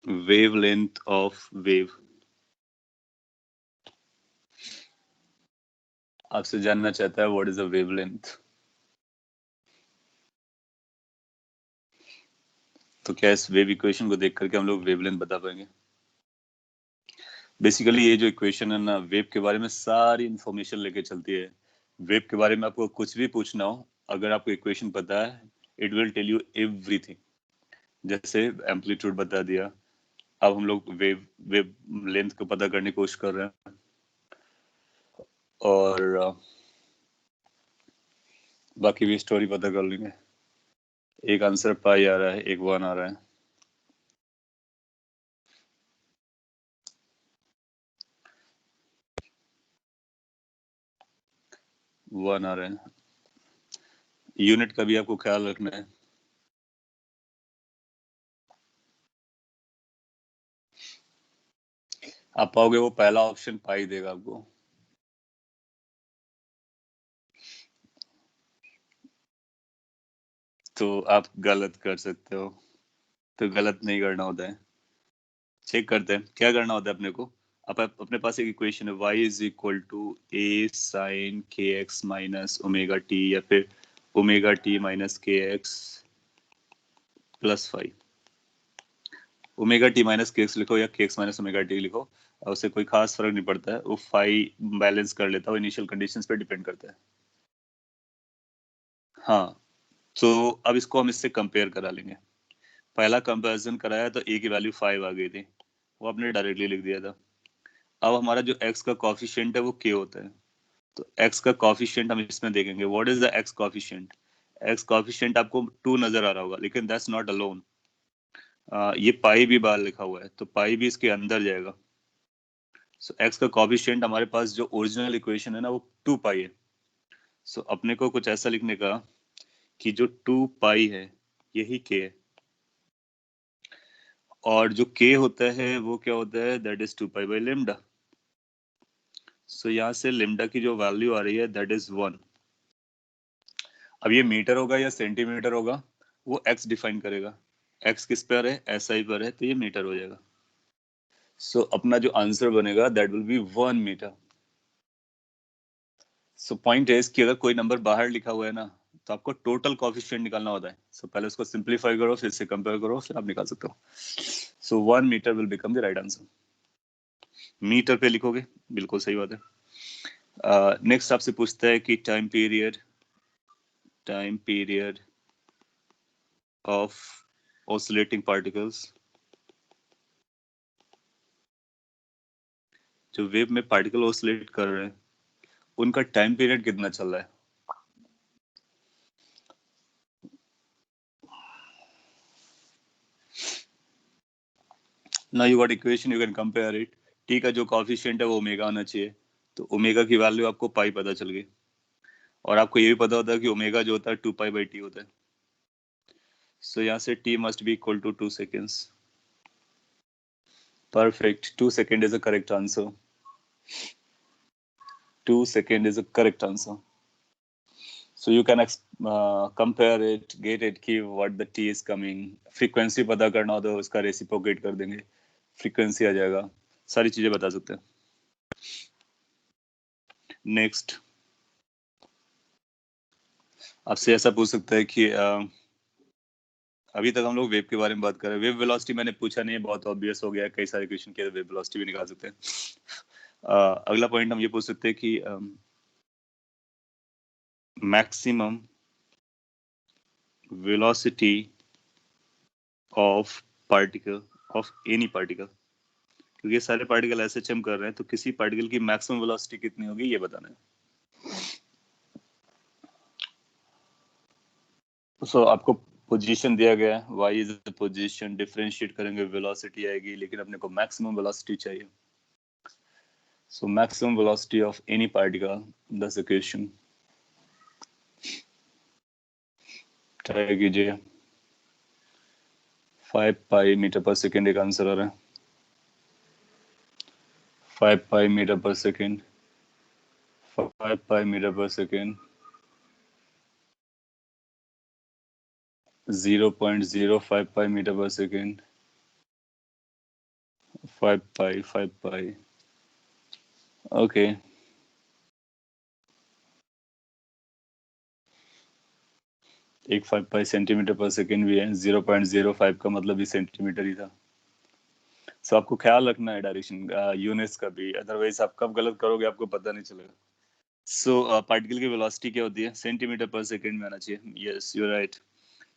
वेवलेंथ ऑफ वेव। आपसे जानना चाहता है व्हाट इज अ वेवलेंथ। तो क्या इस वेव इक्वेशन को देख करके हम लोग वेवलेंथ बता पाएंगे? बेसिकली ये जो इक्वेशन है ना, वेव के बारे में सारी इंफॉर्मेशन लेके चलती है। वेव के बारे में आपको कुछ भी पूछना हो, अगर आपको इक्वेशन पता है, it will tell you everything. जैसे एम्पलीट्यूड बता दिया, अब हम लोग वेव वेव लेंथ को पता करने की कोशिश कर रहे हैं। और बाकी भी स्टोरी पता कर लेंगे। एक आंसर पाई आ रहा है, एक 1 आ रहा है। वन आ रहे हैं। यूनिट का भी आपको ख्याल रखना है। आप पाओगे वो पहला ऑप्शन पाई देगा आपको। तो आप गलत कर सकते हो। तो गलत नहीं करना होता है। चेक करते हैं क्या करना होता है अपने को। अब अपने पास एक इक्वेशन है, y is equal to a sine k x minus omega t, या फिर omega t minus k x plus 5। Omega t minus k x लिखो या के एक्स माइनस ओमेगा टी लिखो, और उससे कोई खास फर्क नहीं पड़ता है, वो 5 बैलेंस कर लेता है, इनिशियल कंडीशंस पे डिपेंड करता है। हाँ, तो अब इसको हम इससे कंपेयर करा लेंगे। पहला कंपैरिजन कराया तो a की वैल्यू 5 आ गई थी, वो आपने डायरेक्टली लिख दिया था। अब हमारा जो x का कॉफिशिएंट है वो k होता है। तो x का कॉफिशिएंट हम इसमें देखेंगे। What is the x coefficient? x coefficient आपको 2 नजर आ रहा होगा, लेकिन दैट्स नॉट अलोन। ये पाई भी बाहर लिखा हुआ है, तो पाई भी इसके अंदर जाएगा। सो x का कॉफिशिएंट हमारे पास जो ओरिजिनल इक्वेशन है ना, वो 2 पाई है। सो अपने को कुछ ऐसा लिखने का कि जो 2 पाई है यही k है। और जो k होता है वो क्या होता है, that is 2 pi by lambda. So यहाँ से लेमडा की जो वैल्यू आ रही है दैट इज 1। अब ये मीटर होगा या सेंटीमीटर होगा वो x डिफाइन करेगा। x किस पर है, SI पर है, तो ये मीटर हो जाएगा। सो अपना जो आंसर बनेगा that will be 1 metre. So point is कि अगर कोई नंबर बाहर लिखा हुआ है ना तो आपको टोटल कोएफिशिएंट निकालना होता है। सो पहले उसको सिंपलीफाई करो, फिर से कंपेयर करो, फिर आप निकाल सकते हो। So 1 metre will become the right answer. Metre पे लिखोगे, बिल्कुल सही बात है। नेक्स्ट आपसे पूछता है कि time period of oscillating particles, जो वेव में पार्टिकल ऑसिलेट कर रहे हैं उनका टाइम पीरियड कितना चल रहा है। Now you got equation, you can compare it. T का जो कोएफिशिएंट है वो ओमेगा आना चाहिए, तो ओमेगा की वैल्यू आपको पाई पता चल गई। और आपको ये भी पता होता है कि ओमेगा जो होता है 2 पाई बाई टी होता है। सो यहाँ से t must be equal to 2 seconds. Perfect, 2 second is a correct answer. 2 second is a correct answer. So you can compare it, get it कि what the t is coming। frequency पता करना हो तो उसका reciprocate कर देंगे, frequency आ जाएगा, सारी चीजें बता सकते हैं। नेक्स्ट आपसे ऐसा पूछ सकता है कि अभी तक हम लोग वेव के बारे में बात कर रहे हैं। वेव वेलोसिटी मैंने पूछा नहीं है, बहुत ऑब्वियस हो गया, कई सारे क्वेश्चन के वेव वेलोसिटी भी निकाल सकते हैं। अगला पॉइंट हम ये पूछ सकते हैं कि maximum velocity of particle, of any particle, क्योंकि ये सारे पार्टिकल ऐसे हम कर रहे हैं, तो किसी पार्टिकल की मैक्सिमम वेलोसिटी कितनी होगी ये बताना है। सो आपको पोजीशन दिया गया है, y is the position, differentiate करेंगे वेलोसिटी आएगी, लेकिन अपने को मैक्सिमम वेलोसिटी चाहिए। So maximum velocity of any particle, that's the question. Try कीजिए। 5 पाई मीटर पर सेकेंड एक आंसर आ रहा है। 5 पाई मीटर पर सेकेंड, 5 पाई मीटर पर सेकेंड, 0.05 पाई मीटर पर सेकेंड, 5 पाई। ओके, एक 5 पाई सेंटीमीटर पर सेकेंड भी है, 0.05 का मतलब भी सेंटीमीटर ही था। सो आपको ख्याल रखना है डायरेक्शन यूनिट्स का भी, अदरवाइज आप कब गलत करोगे आपको पता नहीं चलेगा। सो पार्टिकल की वेलोसिटी क्या होती है, सेंटीमीटर पर सेकेंड में आना चाहिए। Yes you right.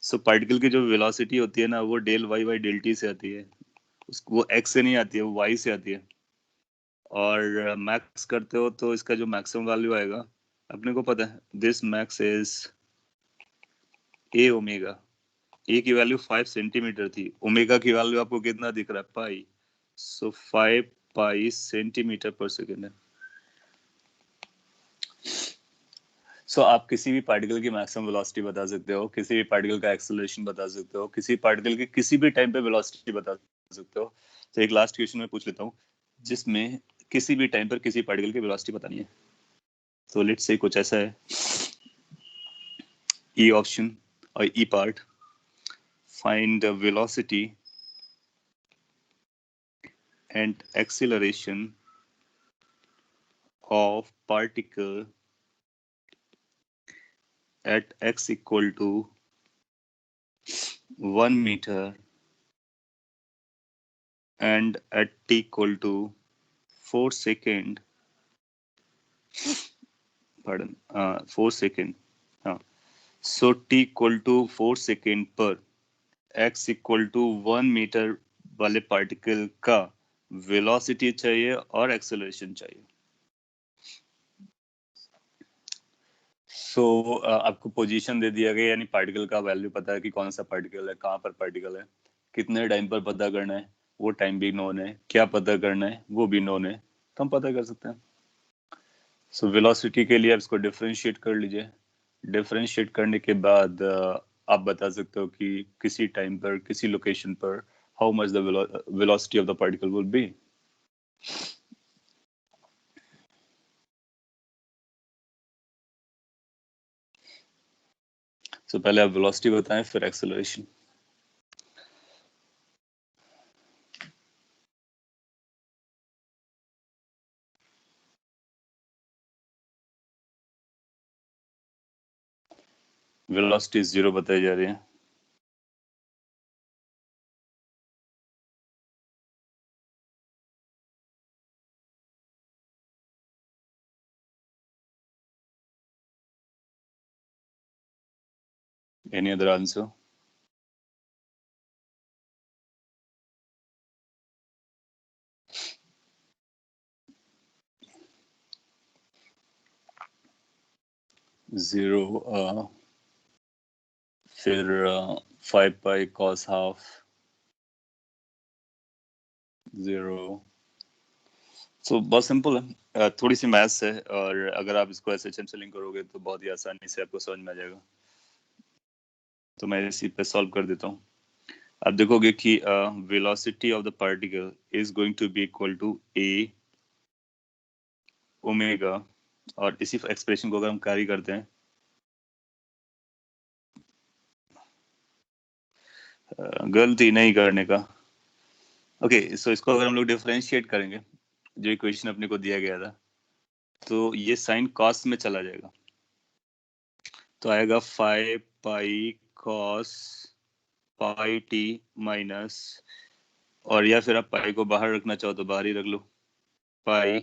So particle की जो वेलोसिटी होती है ना वो del y by del t से आती है, वो एक्स से नहीं आती है, वो वाई से आती है। और मैक्स करते हो तो इसका जो मैक्सिमम वैल्यू आएगा अपने को पता है, this max is A omega. A की वैल्यू 5 सेंटीमीटर थी, ओमेगा की वैल्यू आपको कितना दिख रहा है, पाई। सो 5 पाई सेंटीमीटर पर सेकेंड है। सो आप किसी भी पार्टिकल की मैक्सिमम वेलोसिटी बता सकते हो, किसी भी पार्टिकल का एक्सेलरेशन बता सकते हो, किसी पार्टिकल की किसी भी टाइम पे वेलोसिटी बता सकते हो। तो एक लास्ट क्वेश्चन मैं पूछ लेता हूँ जिसमें किसी भी टाइम पर किसी पार्टिकल की वेलोसिटी बतानी है। तो लेट्स से कुछ ऐसा है, ई ऑप्शन और E part, find the velocity and acceleration of particle at x equal to 1 meter and at t equal to 4 second, pardon, 4 second, हाँ, so t equal to 4 second पर x equal to 1 meter वाले पार्टिकल का वेलोसिटी चाहिए और एक्सेलरेशन चाहिए। आपको पोजीशन दे दिया गया, यानी पार्टिकल का वैल्यू पता है कि कौन सा पार्टिकल है, कहाँ पर पार्टिकल है, कितने टाइम पर पता करना है, वो टाइम भी नोन है, क्या पता करना है वो भी नोन है, तो हम पता कर सकते हैं। वेलोसिटी के लिए आप इसको डिफरेंशिएट कर लीजिए। डिफरेंशिएट करने के बाद आप बता सकते हो कि किसी टाइम पर किसी लोकेशन पर how much the velocity of the particle will be. So पहले आप velocity बताएं, फिर acceleration. Velocity 0 बताई जा रही है. Any other answer? Zero. फिर 5 pi cos half 0. So बहुत सिंपल है, थोड़ी सी मैथ्स है, और अगर आप इसको SHM से लिंक करोगे तो बहुत ही आसानी से आपको समझ में आ जाएगा. तो मैं इसी पे सॉल्व कर देता हूँ. आप देखोगे कि velocity of the particle is going to be equal to a omega, और इसी एक्सप्रेशन को अगर हम कैरी करते हैं, गलती नहीं करने का. ओके, सो इसको अगर हम लोग डिफरेंशिएट करेंगे, जो इक्वेशन अपने को दिया गया था, तो ये साइन कॉस में चला जाएगा, तो आएगा 5 pi cos pi T minus, और या फिर आप पाई को बाहर रखना चाहो तो बाहर ही रख लो. पाई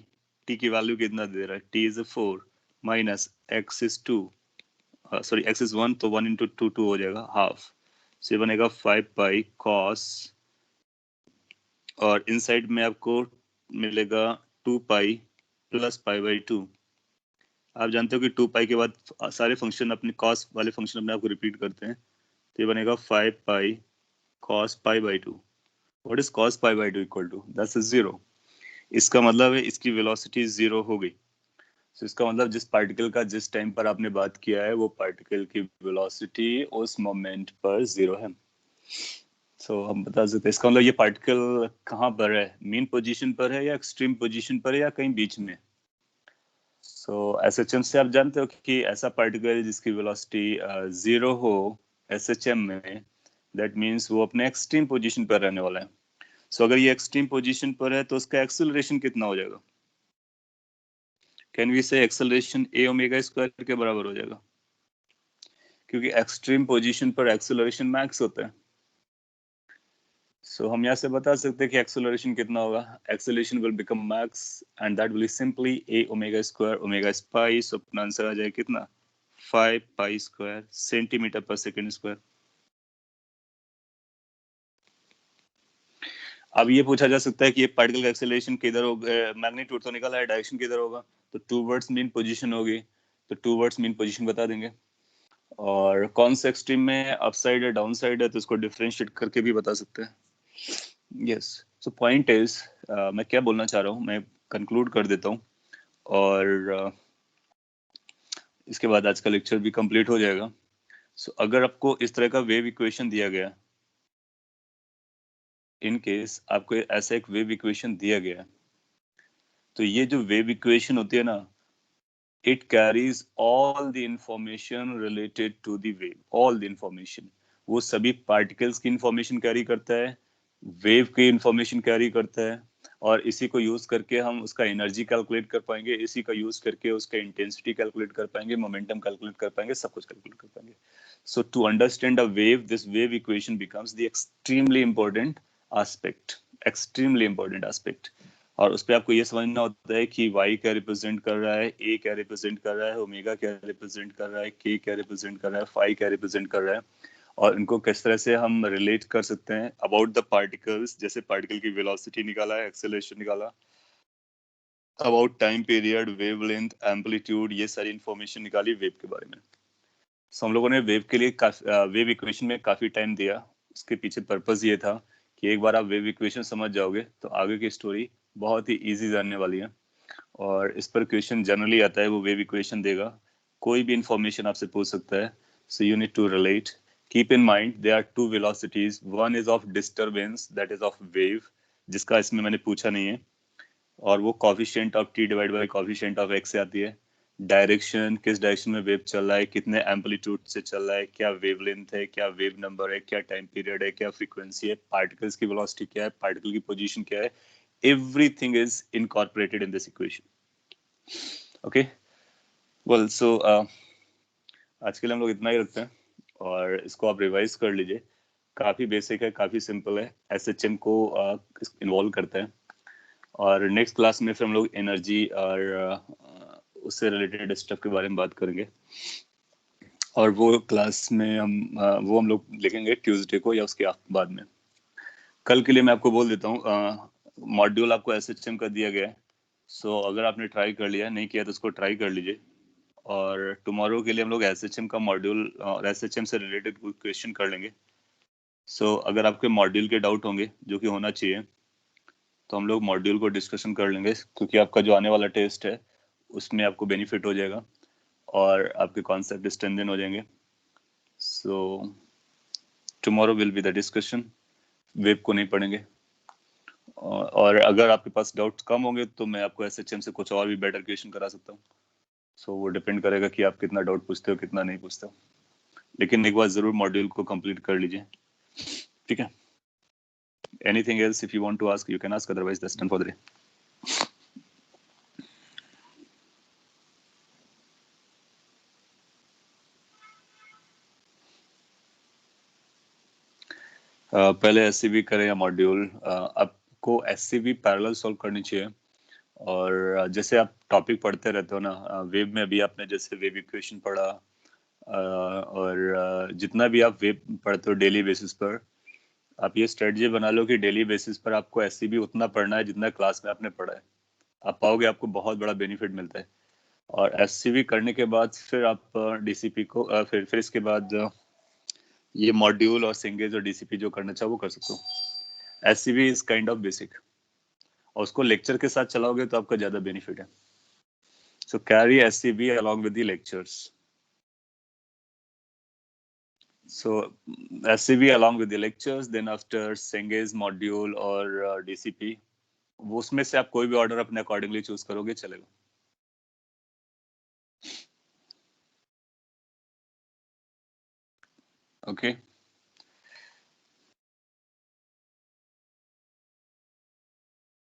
टी की वैल्यू कितना दे रहा है, T is 4 minus x is 2, sorry x is 1, तो 1 इंटू 2 2 हो जाएगा हाफ. से बनेगा 5 पाई कॉस, और इनसाइड में आपको मिलेगा 2 पाई प्लस पाई बाई 2. आप जानते हो कि 2 पाई के बाद सारे फंक्शन अपने कॉस वाले फंक्शन अपने आप को रिपीट करते हैं, तो ये बनेगा 5 pi cos pi by 2. What is cos pi by 2 equal to, that's 0. इसका मतलब है इसकी वेलोसिटी 0 हो गई. तो इसका मतलब जिस पार्टिकल का जिस टाइम पर आपने बात किया है, वो पार्टिकल की वेलोसिटी उस मोमेंट पर 0 है. सो हम बता सकते हैं, इसका मतलब ये पार्टिकल कहाँ पर है, मेन पोजीशन पर है या एक्सट्रीम पोजीशन पर है या कहीं बीच में. सो एसएचएम से आप जानते हो कि ऐसा पार्टिकल जिसकी वेलोसिटी 0 हो एसएचएम में, दैट मीन्स वो अपने एक्सट्रीम पोजीशन पर रहने वाला है. सो अगर ये एक्सट्रीम पोजीशन पर है तो उसका एक्सेलरेशन कितना हो जाएगा, कैन वी से एक्सेलरेशन a ओमेगा स्क्वायर के बराबर हो जाएगा, क्योंकि एक्सट्रीम पोजीशन पर एक्सेलरेशन मैक्स होता है. सो हम यहाँ से बता सकते हैं कि एक्सेलरेशन कितना होगा, acceleration will become max and that will simply a omega square, omega is pi, so अपना आंसर आ जाए कितना, 5 pi square centimetre per second square. अब ये पूछा जा सकता है कि ये पार्टिकल का एक्सेलरेशन किधर होगा, मैग्नीट्यूड तो निकला है, डायरेक्शन किधर होगा, तो टूवर्ड्स मीन पोजीशन होगी, तो टूवर्ड्स मीन पोजीशन बता देंगे. और कौन से एक्सट्रीम में अपसाइड है डाउन साइड है, तो इसको डिफरेंशिएट करके भी बता सकते हैं. यस, सो पॉइंट इज, मैं क्या बोलना चाह रहा हूँ, मैं कंक्लूड कर देता हूँ, और इसके बाद आज का लेक्चर भी कंप्लीट हो जाएगा. सो अगर आपको इस तरह का वेव इक्वेशन दिया गया, इन केस आपको ऐसा एक वेव इक्वेशन दिया गया, तो ये जो वेव इक्वेशन होती है ना, it carries all the information related to the wave, all the information. वो सभी पार्टिकल्स की इंफॉर्मेशन कैरी करता है, वेव की इंफॉर्मेशन कैरी करता है, और इसी को यूज करके हम उसका एनर्जी कैलकुलेट कर पाएंगे, इसी का यूज करके उसका इंटेंसिटी कैलकुलेट कर पाएंगे, मोमेंटम कैलकुलेट कर पाएंगे, सब कुछ कैलकुलेट कर पाएंगे. So to understand a wave, this wave equation becomes the extremely important aspect, extremely important aspect. और उस पर आपको ये समझना होता है कि y क्या रिप्रेजेंट कर रहा है, a क्या रिप्रेजेंट कर रहा है, ओमेगा क्या रिप्रेजेंट कर रहा है, k क्या रिप्रेजेंट कर रहा है, फाई क्या रिप्रेजेंट कर रहा है, और इनको किस तरह से हम रिलेट कर सकते हैं अबाउट द पार्टिकल्स. जैसे पार्टिकल की वेलोसिटी निकाला है, एक्सेलरेशन निकाला, about time period, wavelength, amplitude, ये सारी इंफॉर्मेशन निकाली वेव के बारे में. सो हम लोगों ने वेव के लिए वेव इक्वेशन में काफी टाइम दिया. उसके पीछे पर्पस ये था कि एक बार आप वेव इक्वेशन समझ जाओगे तो आगे की स्टोरी बहुत ही इजी जानने वाली है. और इस पर क्वेश्चन जनरली आता है, वो वेव इक्वेशन देगा, कोई भी इंफॉर्मेशन आपसे पूछ सकता है. So you need to relate keep in mind there are two velocities. One is of disturbance, that is of wave, जिसका इसमें मैंने पूछा नहीं है, और वो coefficient of t divided by coefficient of x से आती है. डायरेक्शन, किस डायरेक्शन में वेव चल रहा है, कितने एम्पलीट्यूड से चल रहा है, क्या वेवलेंथ है, क्या वेव नंबर है, क्या टाइम पीरियड है, क्या फ्रीक्वेंसी है, पार्टिकल्स की वेलोसिटी क्या है, पार्टिकल की पोजीशन क्या है, everything is incorporated in this equation. Okay, well so आज के लिए हम लोग इतना ही रखते हैं और इसको आप रिवाइज कर लीजिए. काफी बेसिक है, काफी सिंपल है, एसएचएम को इन्वॉल्व करते हैं. और नेक्स्ट क्लास में फिर हम लोग एनर्जी और उससे रिलेटेड स्टफ के बारे में बात करेंगे. और वो क्लास में हम लोग लिखेंगे ट्यूसडे को या उसके बाद में. कल के लिए मैं आपको बोल देता हूँ, मॉड्यूल आपको एसएचएम का दिया गया है. सो अगर आपने ट्राई कर लिया, नहीं किया तो उसको ट्राई कर लीजिए. और टुमारो के लिए हम लोग एसएचएम का मॉड्यूल और एसएचएम से रिलेटेड कोई क्वेश्चन कर लेंगे. सो अगर आपके मॉड्यूल के डाउट होंगे, जो कि होना चाहिए, तो हम लोग मॉड्यूल को डिस्कशन कर लेंगे, क्योंकि आपका जो आने वाला टेस्ट है उसमें आपको बेनिफिट हो जाएगा और आपके कॉन्सेप्ट स्ट्रेंथन हो जाएंगे. So tomorrow will be the discussion. Web को नहीं पढ़ेंगे. और अगर आपके पास डाउट्स कम होंगे तो मैं आपको एसएचएम से कुछ और भी बेटर क्वेश्चन करा सकता हूँ. सो वो डिपेंड करेगा कि आप कितना डाउट पूछते हो, कितना नहीं पूछते हो. लेकिन एक बार जरूर मॉड्यूल को कंप्लीट कर लीजिए, ठीक है. Anything else if you want to ask you can ask, otherwise that's done for the day. पहले एससीबी करें या मॉड्यूल. आपको एससीबी पैरेलल सॉल्व करनी चाहिए. और जैसे आप टॉपिक पढ़ते रहते हो ना, वेब में अभी आपने जैसे वेव इक्वेशन पढ़ा, और जितना भी आप वेब पढ़ते हो डेली बेसिस पर, आप ये स्ट्रेटजी बना लो कि डेली बेसिस पर आपको एससीबी उतना पढ़ना है जितना क्लास में आपने पढ़ा है. आप पाओगे आपको बहुत बड़ा बेनिफिट मिलता है. और एससीबी करने के बाद फिर आप डीसीपी को फिर इसके बाद ये मॉड्यूल और सिंगेज और डीसीपी जो करना चाहो वो कर सकते हो. SCB is kind of basic, और उसको लेक्चर के साथ चलाओगे तो आपका ज्यादा बेनिफिट है. So carry SCB along with the lectures. So SCB along with the lectures, then after Cengage module और DCP, वो उसमें से आप कोई भी ऑर्डर अपने अकॉर्डिंगली चूज करोगे चलेगा. ओके.